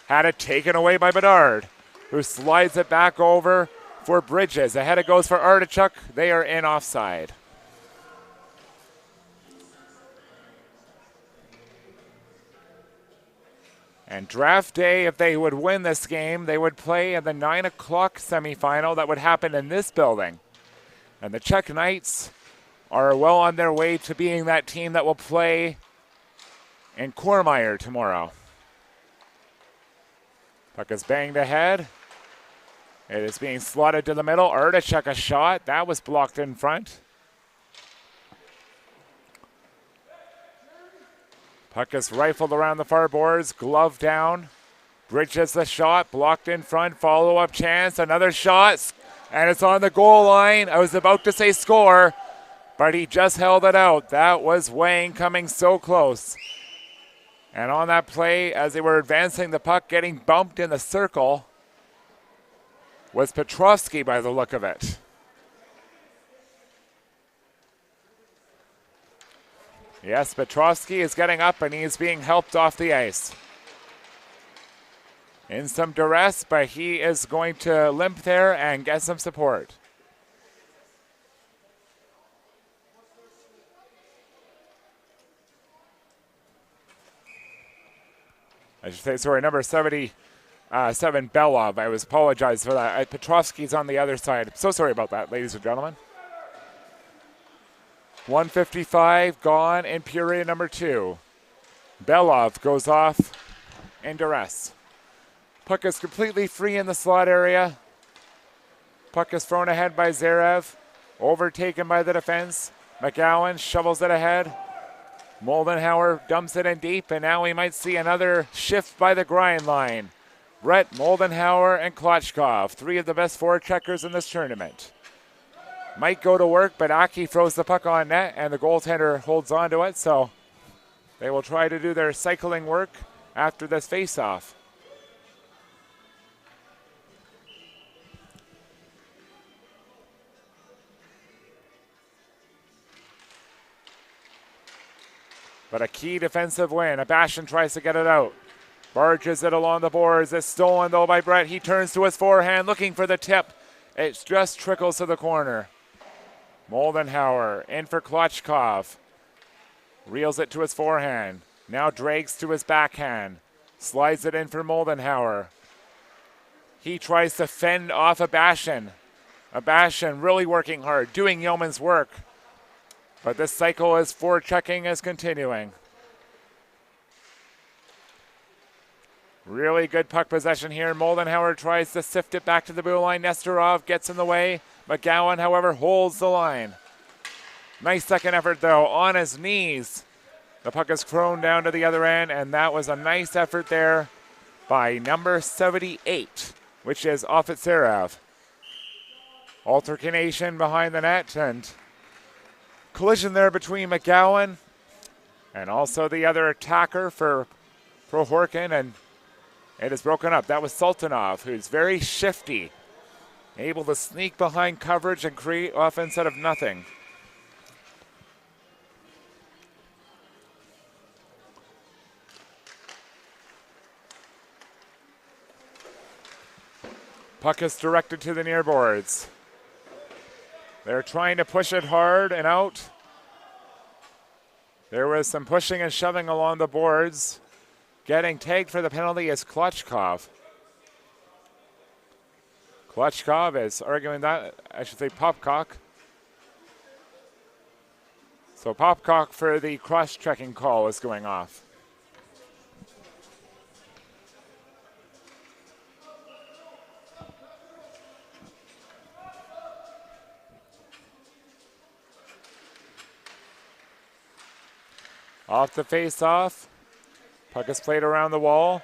Had it taken away by Bedard, who slides it back over for Bridges. Ahead it goes for Artichuk. They are in offside. And Drafday, if they would win this game, they would play in the 9 o'clock semifinal that would happen in this building. And the Czech Knights are well on their way to being that team that will play in Kormeyer tomorrow. Puck is banged ahead. It is being slotted to the middle. Artichuk a shot. That was blocked in front. Puck is rifled around the far boards. Glove down. Bridges the shot. Blocked in front. Follow-up chance. Another shot. And it's on the goal line. I was about to say score, but he just held it out. That was Wang coming so close. And on that play, as they were advancing the puck, getting bumped in the circle, was Petrovsky by the look of it. Yes, Petrovsky is getting up and he is being helped off the ice. In some duress, but he is going to limp there and get some support. I should say, sorry, number 77, Belov. I apologize for that. Petrovsky's on the other side. So sorry about that, ladies and gentlemen. 1:55 gone in period number 2. Belov goes off in duress. Puck is completely free in the slot area. Puck is thrown ahead by Zarev. Overtaken by the defense. McGowan shovels it ahead. Moldenhauer dumps it in deep, and now we might see another shift by the grind line. Brett, Moldenhauer, and Klotchkov, 3 of the best forecheckers in this tournament. Might go to work, but Aki throws the puck on net, and the goaltender holds on to it, so they will try to do their cycling work after this face-off. But a key defensive win. Abashan tries to get it out. Barges it along the boards. It's stolen though by Brett. He turns to his forehand looking for the tip. It just trickles to the corner. Moldenhauer in for Klotchkov. Reels it to his forehand. Now drags to his backhand. Slides it in for Moldenhauer. He tries to fend off Abashan. Abashan really working hard, doing yeoman's work. But this cycle is forechecking is continuing. Really good puck possession here. Moldenhauer tries to sift it back to the blue line. Nesterov gets in the way. McGowan, however, holds the line. Nice second effort, though, on his knees. The puck is thrown down to the other end, and that was a nice effort there by number 78, which is Officerov. Altercation behind the net, and collision there between McGowan and also the other attacker for ProKhorkins, and it is broken up. That was Sultanov, who's very shifty, able to sneak behind coverage and create offense out of nothing. Puck is directed to the near boards. They're trying to push it hard and out. There was some pushing and shoving along the boards. Getting tagged for the penalty is Klotchkov. Klotchkov is arguing that, I should say Popcock. So Popcock for the cross-checking call is going off. Off the face-off. Puck is played around the wall.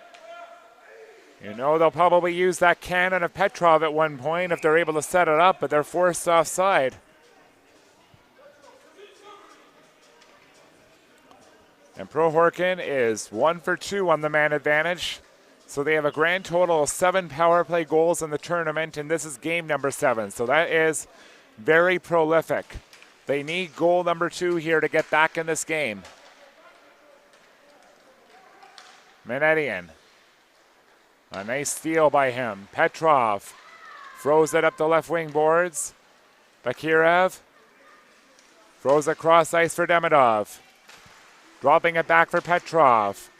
You know they'll probably use that cannon of Petrov at one point if they're able to set it up, but they're forced offside. And ProKhorkins is 1 for 2 on the man advantage. So they have a grand total of 7 power play goals in the tournament, and this is game number 7. So that is very prolific. They need goal number 2 here to get back in this game. Menedian. A nice steal by him. Petrov throws it up the left wing boards. Bakirev throws across ice for Demidov. Dropping it back for Petrov.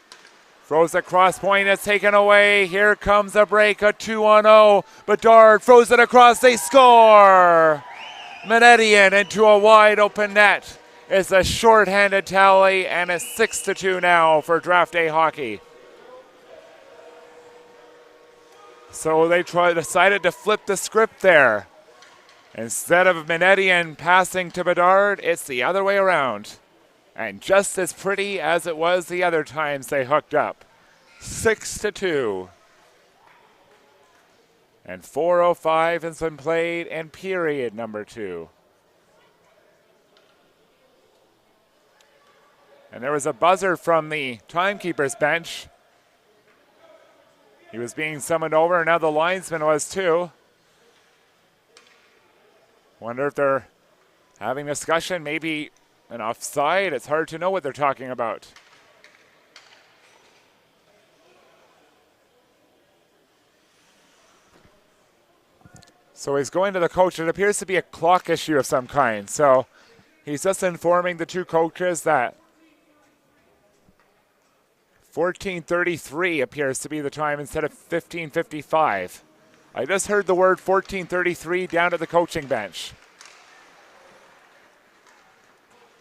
Throws it cross point. It's taken away. Here comes a break. A 2-on-0. Bedard throws it across. They score. Menedian into a wide open net. It's a shorthanded tally, and it's 6-2 now for Drafday hockey. So they decided to flip the script there. Instead of Menedian passing to Bedard, it's the other way around. And just as pretty as it was the other times they hooked up. 6-2. And 4:05 has been played in period number 2. And there was a buzzer from the timekeeper's bench. He was being summoned over, and now the linesman was too. Wonder if they're having discussion, maybe an offside. It's hard to know what they're talking about. So he's going to the coach. It appears to be a clock issue of some kind. So he's just informing the two coaches that 14:33 appears to be the time instead of 15:55. I just heard the word 14:33 down at the coaching bench.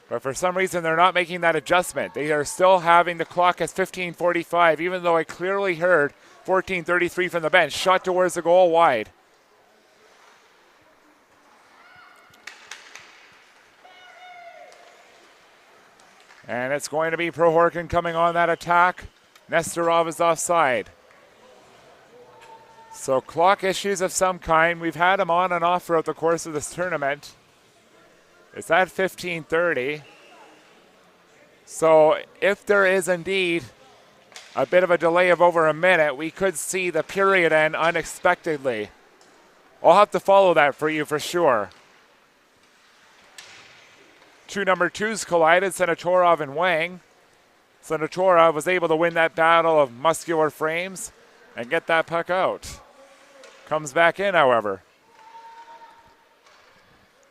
But for some reason, they're not making that adjustment. They are still having the clock as 15:45, even though I clearly heard 14:33 from the bench. Shot towards the goal wide. And it's going to be ProKhorkins coming on that attack. Nesterov is offside. So clock issues of some kind. We've had them on and off throughout the course of this tournament. It's at 15:30. So if there is indeed a bit of a delay of over a minute, we could see the period end unexpectedly. I'll have to follow that for you for sure. Two number twos collided, Senatorov and Wang. Senatorov was able to win that battle of muscular frames and get that puck out. Comes back in, however.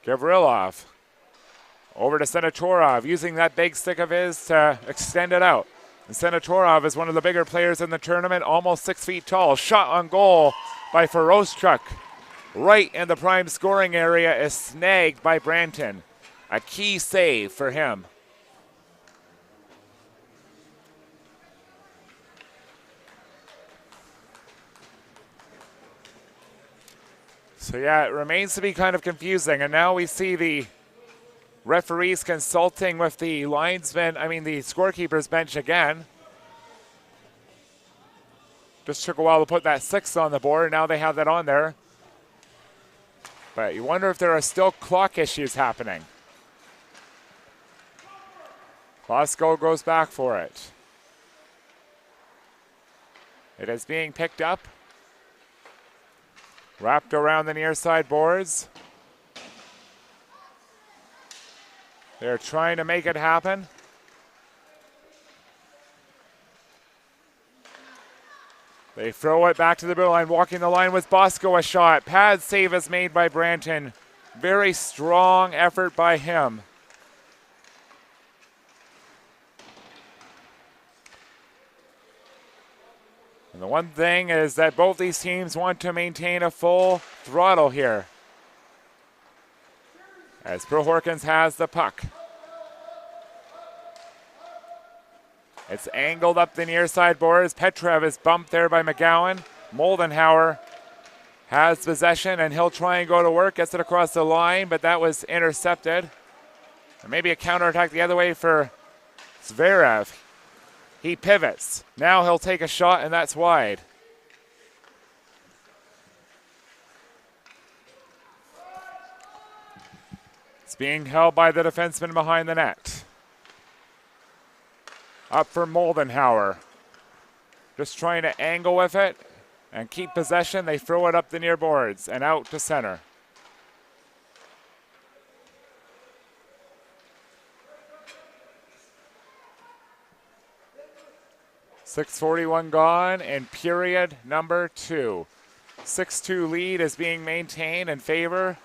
Gavrilov over to Senatorov, using that big stick of his to extend it out. And Senatorov is one of the bigger players in the tournament, almost 6 feet tall. Shot on goal by Ferostruk. Right in the prime scoring area is snagged by Branton. A key save for him. So yeah, it remains to be kind of confusing. And now we see the referees consulting with the linesman, the scorekeeper's bench again. Just took a while to put that 6 on the board. Now they have that on there. But you wonder if there are still clock issues happening. Bosco goes back for it. It is being picked up. Wrapped around the near side boards. They're trying to make it happen. They throw it back to the blue line. Walking the line was Bosco, a shot. Pad save is made by Branton. Very strong effort by him. And the one thing is that both these teams want to maintain a full throttle here, as ProKhorkins has the puck. It's angled up the near side boards. Petrev is bumped there by McGowan. Moldenhauer has possession, and he'll try and go to work. Gets it across the line, but that was intercepted. And maybe a counterattack the other way for Zverev. He pivots. Now he'll take a shot, and that's wide. It's being held by the defenseman behind the net. Up for Moldenhauer. Just trying to angle with it and keep possession. They throw it up the near boards and out to center. .641 gone in period number 2. 6-2 lead is being maintained in favor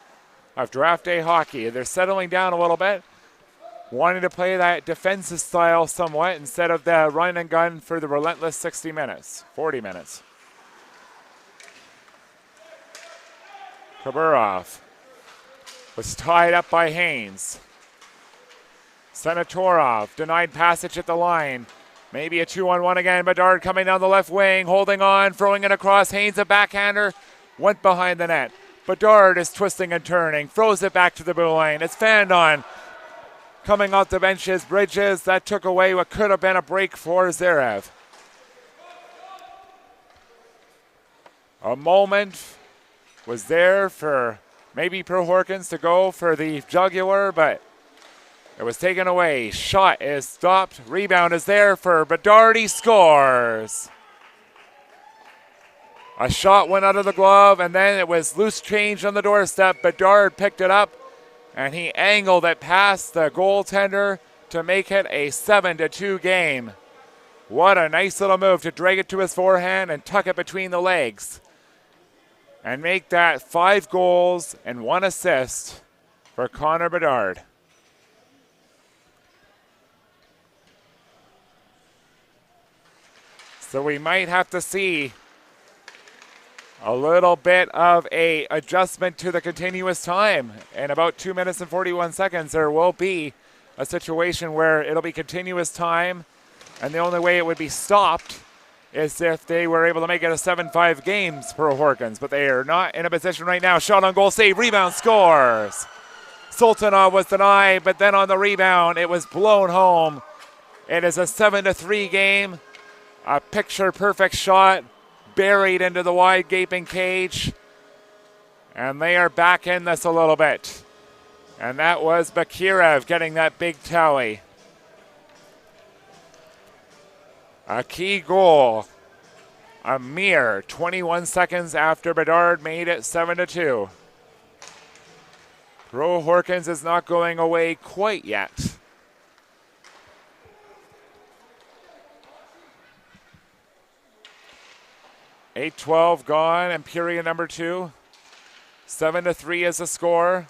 of Drafday hockey. They're settling down a little bit, wanting to play that defensive style somewhat instead of the run and gun for the relentless 40 minutes. Khaburov was tied up by Haynes. Senatorov denied passage at the line. Maybe a 2-on-1 again. Bedard coming down the left wing, holding on, throwing it across. Haynes, a backhander, went behind the net. Bedard is twisting and turning, throws it back to the blue line. It's fanned on. Coming off the benches, Bridges, that took away what could have been a break for Zverev. A moment was there for maybe ProKhorkins to go for the jugular, but it was taken away. Shot is stopped. Rebound is there for Bedard. He scores. A shot went out of the glove, and then it was loose change on the doorstep. Bedard picked it up, and he angled it past the goaltender to make it a 7-2 game. What a nice little move to drag it to his forehand and tuck it between the legs and make that 5 goals and 1 assist for Connor Bedard. So we might have to see a little bit of a adjustment to the continuous time. In about 2 minutes and 41 seconds, there will be a situation where it'll be continuous time, and the only way it would be stopped is if they were able to make it a 7-5 games for ProKhorkins, but they are not in a position right now. Shot on goal, save, rebound, scores. Sultanov was denied, but then on the rebound, it was blown home. It is a 7-3 game. A picture-perfect shot buried into the wide gaping cage. And they are back in this a little bit. And that was Bakirev getting that big tally. A key goal. A mere 21 seconds after Bedard made it 7-2. ProKhorkins is not going away quite yet. $8:12 gone in period number 2. 7-3 is the score.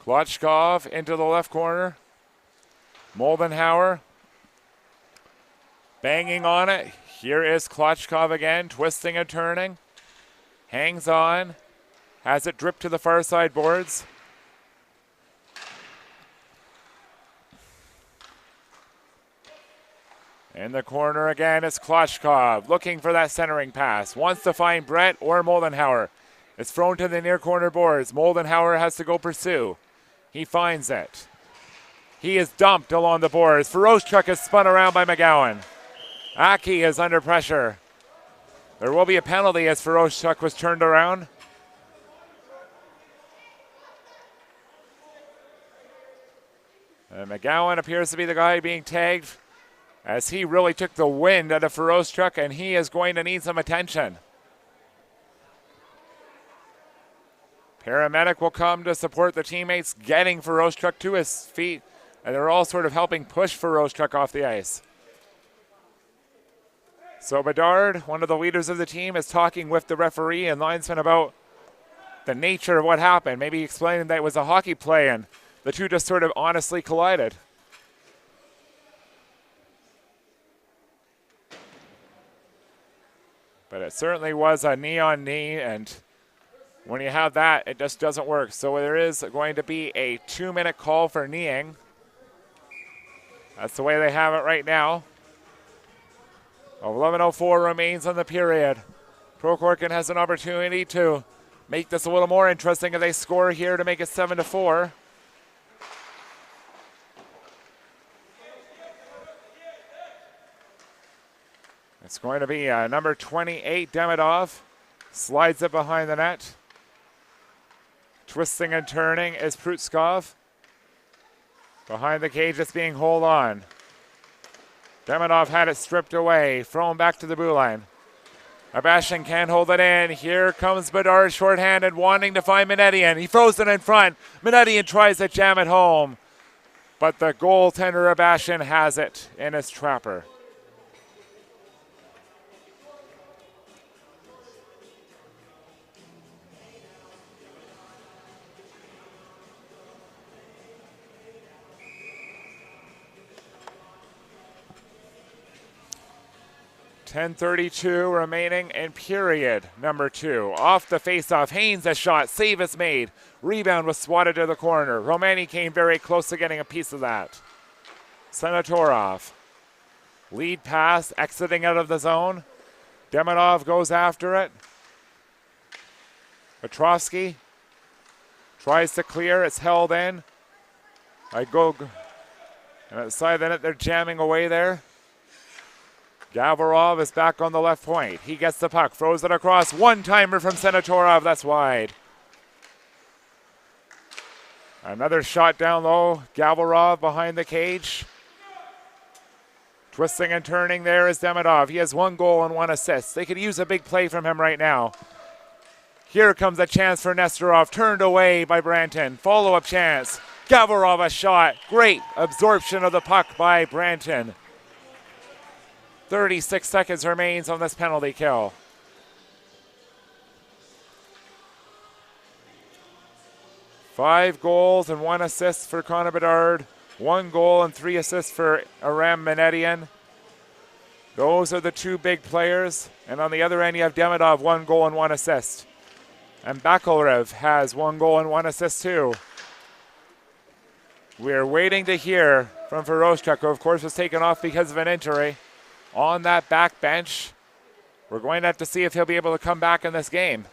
Klotchkov into the left corner. Moldenhauer banging on it. Here is Klotchkov again, twisting and turning. Hangs on. Has it dripped to the far side boards. In the corner again is Klotchkov, looking for that centering pass. Wants to find Brett or Moldenhauer. It's thrown to the near corner boards. Moldenhauer has to go pursue. He finds it. He is dumped along the boards. Feroschuk is spun around by McGowan. Aki is under pressure. There will be a penalty as Feroschuk was turned around. And McGowan appears to be the guy being tagged, as he really took the wind out of Feroschuk, and he is going to need some attention. Paramedic will come to support the teammates, getting Feroschuk to his feet, and they're all sort of helping push Feroschuk off the ice. So Bedard, one of the leaders of the team, is talking with the referee and linesman about the nature of what happened, maybe explaining that it was a hockey play and the two just sort of honestly collided. But it certainly was a knee on knee, and when you have that, it just doesn't work. So there is going to be a 2-minute call for kneeing. That's the way they have it right now. 11:04 remains on the period. ProKhorkins has an opportunity to make this a little more interesting if they score here to make it 7-4. It's going to be number 28, Demidov. Slides it behind the net. Twisting and turning is Prutskov. Behind the cage, it's being held on. Demidov had it stripped away, thrown back to the blue line. Abashin can't hold it in. Here comes Bedard shorthanded, wanting to find Minetian. He throws it in front. Minetian tries to jam it home, but the goaltender Abashin has it in his trapper. .10:32 remaining in period number 2. Off the faceoff, Haynes a shot, save is made. Rebound was swatted to the corner. Romani came very close to getting a piece of that. Senatorov. Lead pass, exiting out of the zone. Demidov goes after it. Petrovsky tries to clear, it's held in. And at the side of the net, they're jamming away there. Gavarov is back on the left point. He gets the puck, throws it across. One-timer from Senatorov, that's wide. Another shot down low. Gavarov behind the cage. Twisting and turning there is Demidov. He has 1 goal and 1 assist. They could use a big play from him right now. Here comes a chance for Nestorov, turned away by Branton. Follow-up chance. Gavarov a shot. Great absorption of the puck by Branton. 36 seconds remains on this penalty kill. Five goals and 1 assist for Connor Bedard. 1 goal and 3 assists for Aram Minetian. Those are the 2 big players. And on the other end, you have Demidov, 1 goal and 1 assist. And Bakalrev has 1 goal and 1 assist too. We're waiting to hear from Feroschuk, who of course was taken off because of an injury. On that back bench, we're going to have to see if he'll be able to come back in this game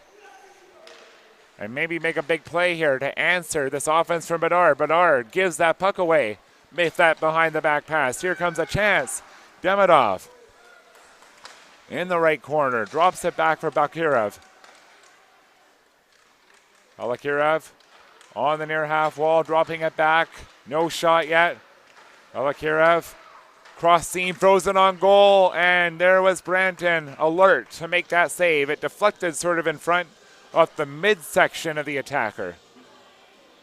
and maybe make a big play here to answer this offense from Bedard. Bedard gives that puck away, makes that behind the back pass. Here comes a chance. Demidov in the right corner, drops it back for Bakirev. Alakirev on the near half wall, dropping it back. No shot yet. Alakirev Cross seam, frozen on goal, and there was Branton alert to make that save. It deflected sort of in front of the midsection of the attacker.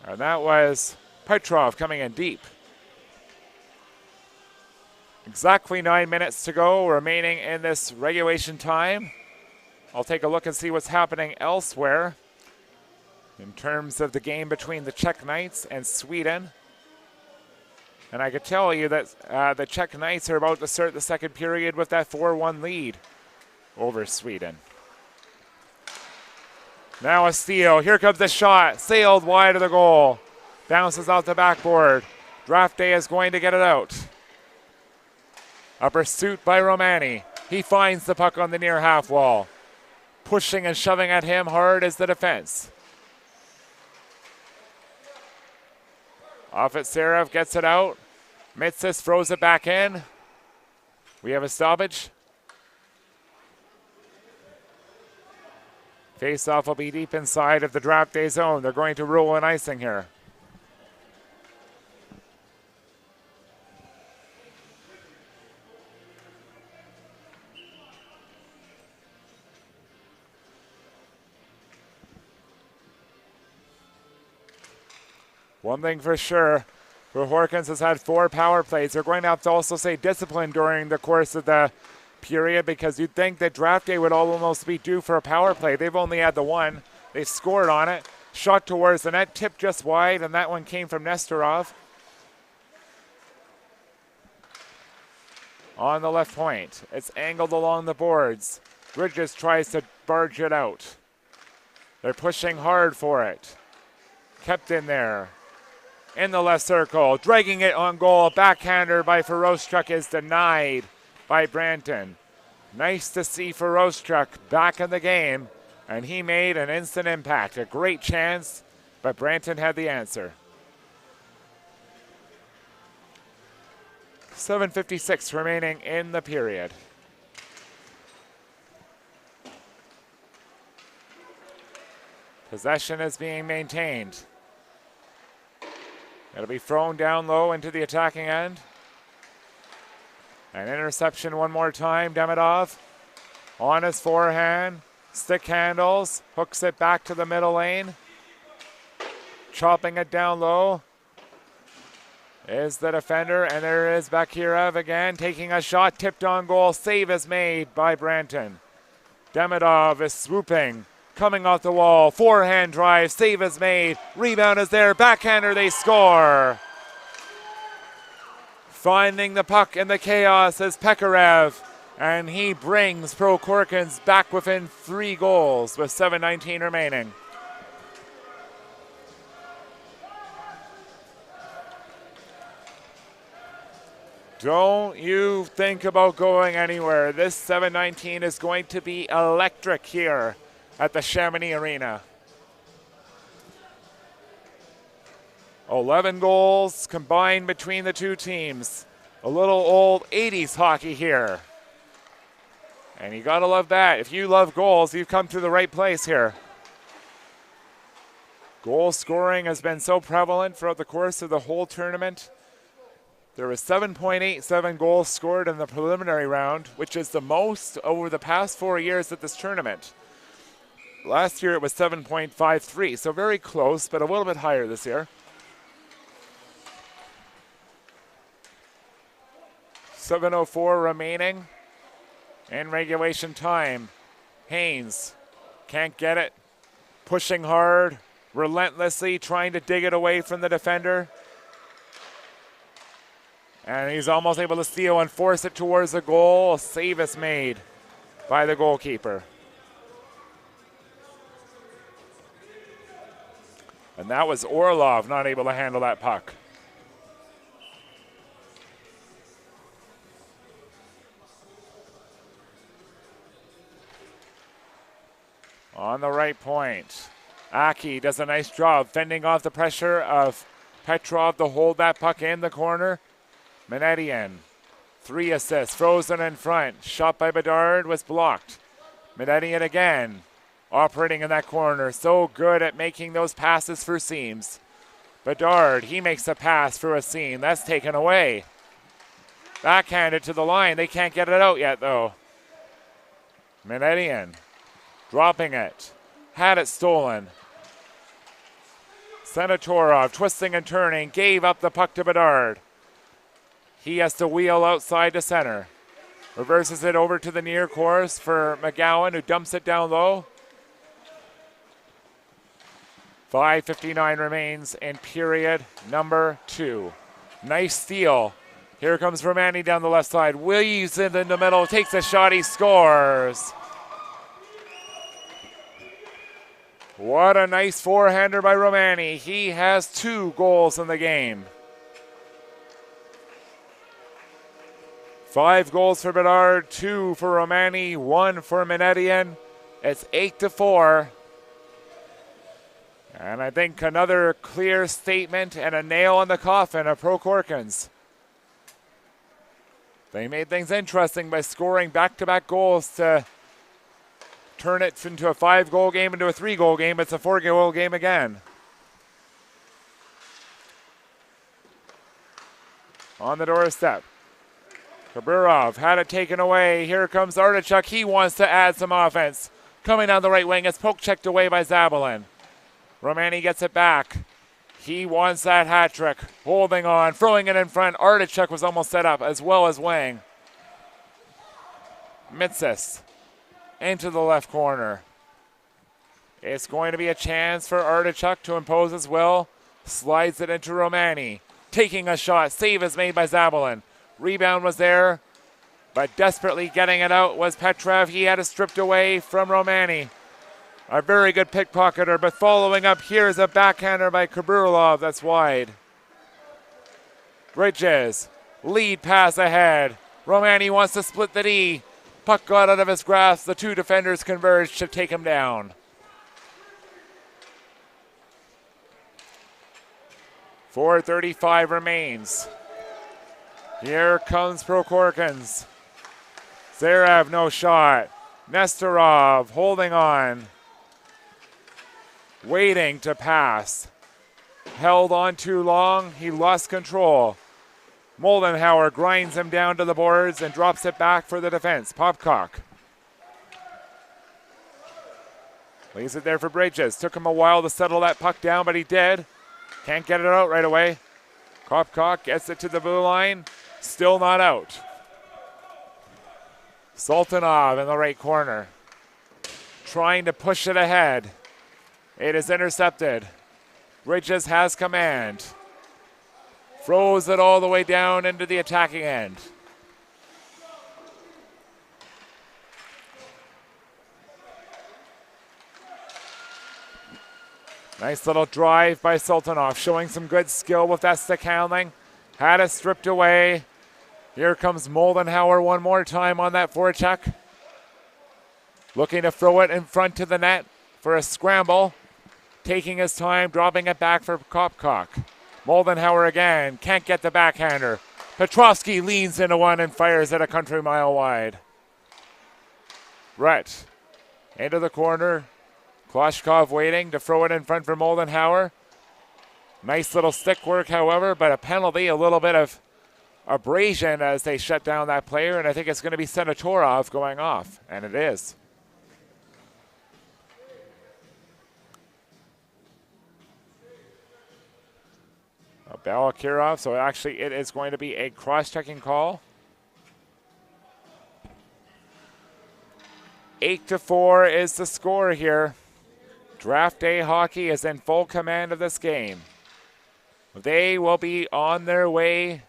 And that was Petrov coming in deep. Exactly 9 minutes to go remaining in this regulation time. I'll take a look and see what's happening elsewhere in terms of the game between the Czech Knights and Sweden. And I could tell you that the Czech Knights are about to start the second period with that 4-1 lead over Sweden. Now a steal. Here comes the shot. Sailed wide of the goal. Bounces off the backboard. Drafday is going to get it out. A pursuit by Romani. He finds the puck on the near half wall. Pushing and shoving at him hard is the defense. Off at Serev, gets it out. Mitsis throws it back in. We have a stoppage. Face-off will be deep inside of the Drafday zone. They're going to rule an icing here. One thing for sure, ProKhorkins has had 4 power plays. They're going to have to also stay disciplined during the course of the period because you'd think that Drafday would almost be due for a power play. They've only had the one. They scored on it. Shot towards the net, tipped just wide, and that one came from Nestorov. On the left point, it's angled along the boards. Bridges tries to barge it out. They're pushing hard for it. Kept in there. In the left circle, dragging it on goal. Backhander by Ferostruk is denied by Branton. Nice to see Ferostruk back in the game, and he made an instant impact. A great chance, but Branton had the answer. 7:56 remaining in the period. Possession is being maintained. It'll be thrown down low into the attacking end. An interception one more time. Demidov on his forehand. Stick handles. Hooks it back to the middle lane. Chopping it down low is the defender. And there is Bakirev again taking a shot. Tipped on goal. Save is made by Branton. Demidov is swooping. Coming off the wall, forehand drive, save is made, rebound is there, backhander, they score. Finding the puck in the chaos is Pekarev, and he brings ProKhorkins back within 3 goals with 7:19 remaining. Don't you think about going anywhere. This 7:19 is going to be electric here at the Chamonix Arena. 11 goals combined between the two teams. A little old 80s hockey here. And you gotta love that. If you love goals, you've come to the right place here. Goal scoring has been so prevalent throughout the course of the whole tournament. There was 7.87 goals scored in the preliminary round, which is the most over the past 4 years at this tournament. Last year it was 7.53, so very close, but a little bit higher this year. 7:04 remaining in regulation time. Haynes can't get it. Pushing hard, relentlessly, trying to dig it away from the defender. And he's almost able to steal and force it towards the goal. A save is made by the goalkeeper. And that was Orlov not able to handle that puck. On the right point, Aki does a nice job fending off the pressure of Petrov to hold that puck in the corner. Menedian, 3 assists, frozen in front. Shot by Bedard was blocked. Menedian again. Operating in that corner, so good at making those passes for seams. Bedard, he makes a pass for a seam. That's taken away. Backhanded to the line. They can't get it out yet, though. Minetian dropping it. Had it stolen. Senatorov twisting and turning. Gave up the puck to Bedard. He has to wheel outside to center. Reverses it over to the near course for McGowan, who dumps it down low. 5:59 remains in period number 2. Nice steal. Here comes Romani down the left side. Weaves in the middle, takes a shot, he scores. What a nice forehander by Romani. He has 2 goals in the game. 5 goals for Bedard, 2 for Romani, 1 for Minetian. It's 8-4. And I think another clear statement and a nail in the coffin of ProKhorkins. They made things interesting by scoring back-to-back goals to turn it into a 5-goal game into a 3-goal game. It's a 4-goal game again. On the doorstep. Kaburov had it taken away. Here comes Artichuk. He wants to add some offense. Coming down the right wing. It's poke checked away by Zabalin. Romani gets it back. He wants that hat trick. Holding on. Throwing it in front. Artichuk was almost set up as well as Wang. Mitsis into the left corner. It's going to be a chance for Artichuk to impose his will. Slides it into Romani. Taking a shot. Save is made by Zabalin. Rebound was there, but desperately getting it out was Petrov. He had it stripped away from Romani. A very good pickpocketer, but following up, here's a backhander by Kaburov that's wide. Bridges, lead pass ahead. Romani wants to split the D. Puck got out of his grasp. The 2 defenders converged to take him down. 4:35 remains. Here comes ProKhorkins. Zarev, no shot. Nestorov holding on. Waiting to pass. Held on too long. He lost control. Moldenhauer grinds him down to the boards and drops it back for the defense. Popcock. Leaves it there for Bridges. Took him a while to settle that puck down, but he did. Can't get it out right away. Popcock gets it to the blue line. Still not out. Sultanov in the right corner. Trying to push it ahead. It is intercepted. Bridges has command. Throws it all the way down into the attacking end. Nice little drive by Sultanov, showing some good skill with that stick handling. Had it stripped away. Here comes Moldenhauer one more time on that forecheck. Looking to throw it in front to the net for a scramble. Taking his time, dropping it back for Popcock. Moldenhauer again, can't get the backhander. Petrovsky leans into one and fires it a country mile wide. Brett into the corner. Kloshkov waiting to throw it in front for Moldenhauer. Nice little stick work, however, but a penalty, a little bit of abrasion as they shut down that player, and I think it's going to be Senatorov going off, and it is. Balakirov, so actually it is going to be a cross-checking call. 8-4 is the score here. Drafday Hockey is in full command of this game. They will be on their way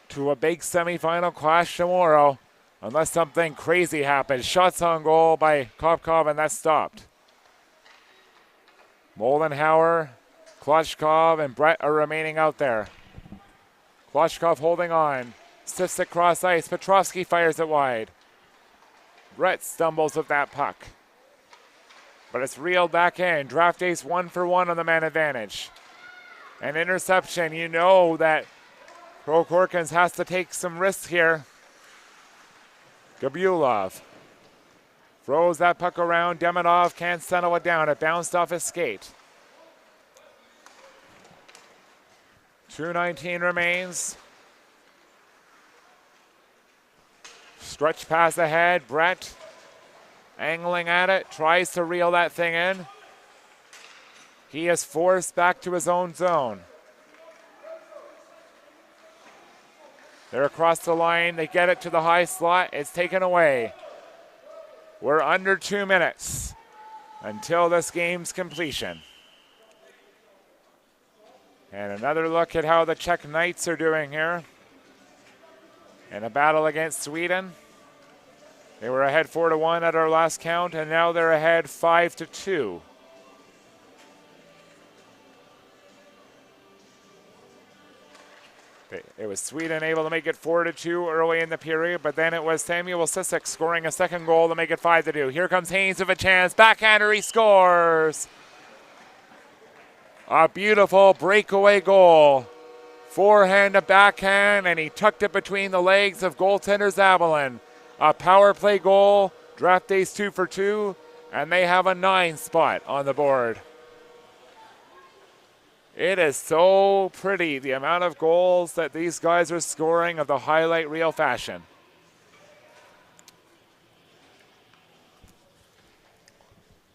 to a big semifinal clash tomorrow unless something crazy happens. Shots on goal by Kopkov, and that's stopped. Moldenhauer, Kloshkov, and Brett are remaining out there. Kloshkov holding on. Sifts it cross ice. Petrovsky fires it wide. Brett stumbles with that puck. But it's reeled back in. Draftday's 1-for-1 on the man advantage. An interception. You know that ProKhorkins has to take some risks here. Gabulov throws that puck around. Demidov can't settle it down. It bounced off his skate. 2:19 remains. Stretch pass ahead. Brett angling at it. Tries to reel that thing in. He is forced back to his own zone. They're across the line. They get it to the high slot. It's taken away. We're under 2 minutes until this game's completion. And another look at how the Czech Knights are doing here in a battle against Sweden. They were ahead 4-1 at our last count, and now they're ahead 5-2. It was Sweden able to make it 4-2 early in the period, but then it was Samuel Sisek scoring a second goal to make it 5-2. Here comes Haynes with a chance. Backhander, he scores. A beautiful breakaway goal. Forehand to backhand, and he tucked it between the legs of goaltender Zavalin. A power play goal. Drafday's 2 for 2, and they have a 9 spot on the board. It is so pretty, the amount of goals that these guys are scoring of the highlight reel fashion.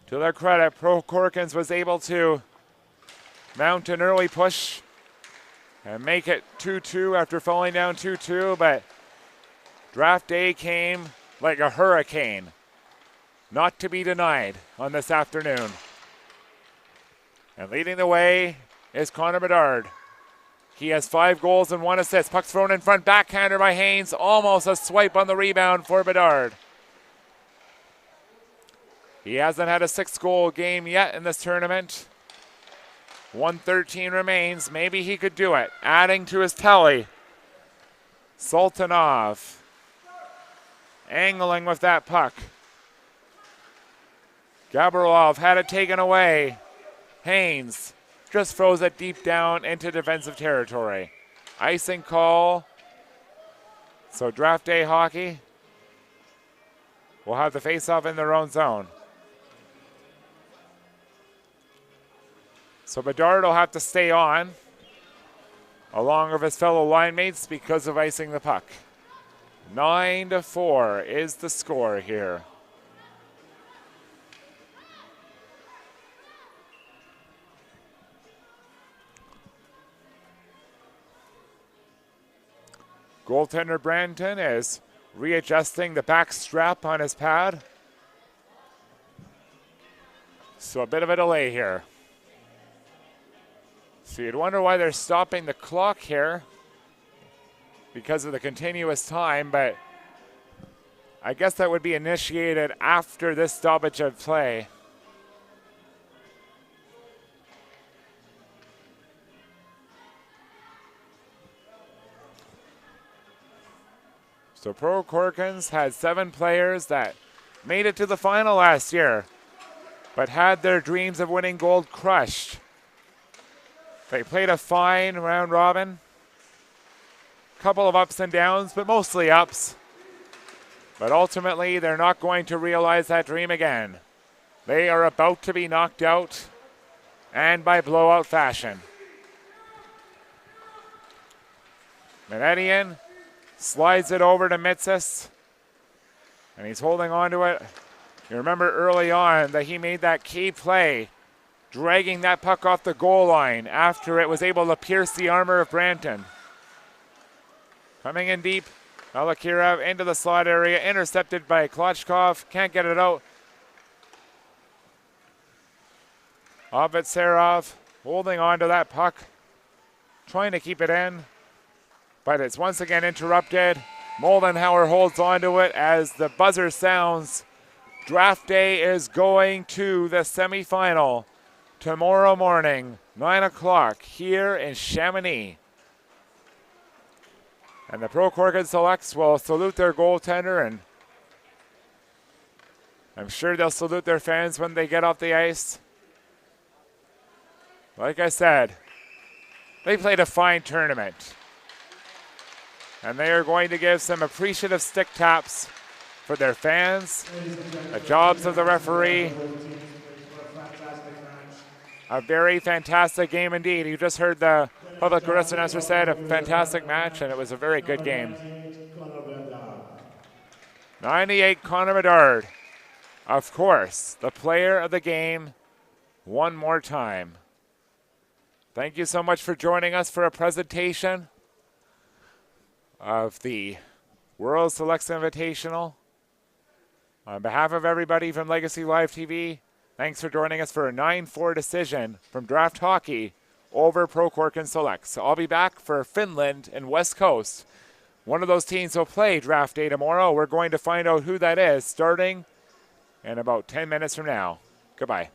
To their credit, ProKhorkins was able to mount an early push and make it 2-2 after falling down 2-2, but Drafday came like a hurricane, not to be denied on this afternoon. And leading the way is Connor Bedard. He has 5 goals and 1 assist. Puck's thrown in front, backhander by Haynes. Almost a swipe on the rebound for Bedard. He hasn't had a 6-goal game yet in this tournament. 1:13 remains. Maybe he could do it. Adding to his tally. Sultanov angling with that puck. Gabrielov had it taken away. Haynes just throws it deep down into defensive territory. Icing call. So Drafday hockey will have the face-off in their own zone. So Bedard will have to stay on along with his fellow line mates because of icing the puck. 9-4 is the score here. Goaltender Branton is readjusting the back strap on his pad. So a bit of a delay here. So you'd wonder why they're stopping the clock here because of the continuous time, but I guess that would be initiated after this stoppage of play. So ProKhorkins had 7 players that made it to the final last year, but had their dreams of winning gold crushed. They played a fine round robin. Couple of ups and downs, but mostly ups. But ultimately, they're not going to realize that dream again. They are about to be knocked out, and by blowout fashion. Menedian slides it over to Mitsis, and he's holding on to it. You remember early on that he made that key play, dragging that puck off the goal line after it was able to pierce the armor of Branton. Coming in deep, Alakirov into the slot area, intercepted by Klotchkov, can't get it out. Ovetsarov holding on to that puck, trying to keep it in, but it's once again interrupted. Moldenhauer holds on to it as the buzzer sounds. Drafday is going to the semifinal tomorrow morning, 9 o'clock, here in Chamonix. And the ProKhorkins Selects will salute their goaltender, and I'm sure they'll salute their fans when they get off the ice. Like I said, they played a fine tournament. And they are going to give some appreciative stick taps for their fans, the jobs of the referee. A very fantastic game indeed. You just heard the public address announcer said a fantastic match, and it was a very good game. 98, Connor Bedard. Of course, the player of the game one more time. Thank you so much for joining us for a presentation of the World Selects Invitational. On behalf of everybody from Legacy Live TV, thanks for joining us for a 9-4 decision from Draft Hockey over ProKhorkins Selects. So I'll be back for Finland and West Coast. One of those teams will play Drafday tomorrow. We're going to find out who that is starting in about 10 minutes from now. Goodbye.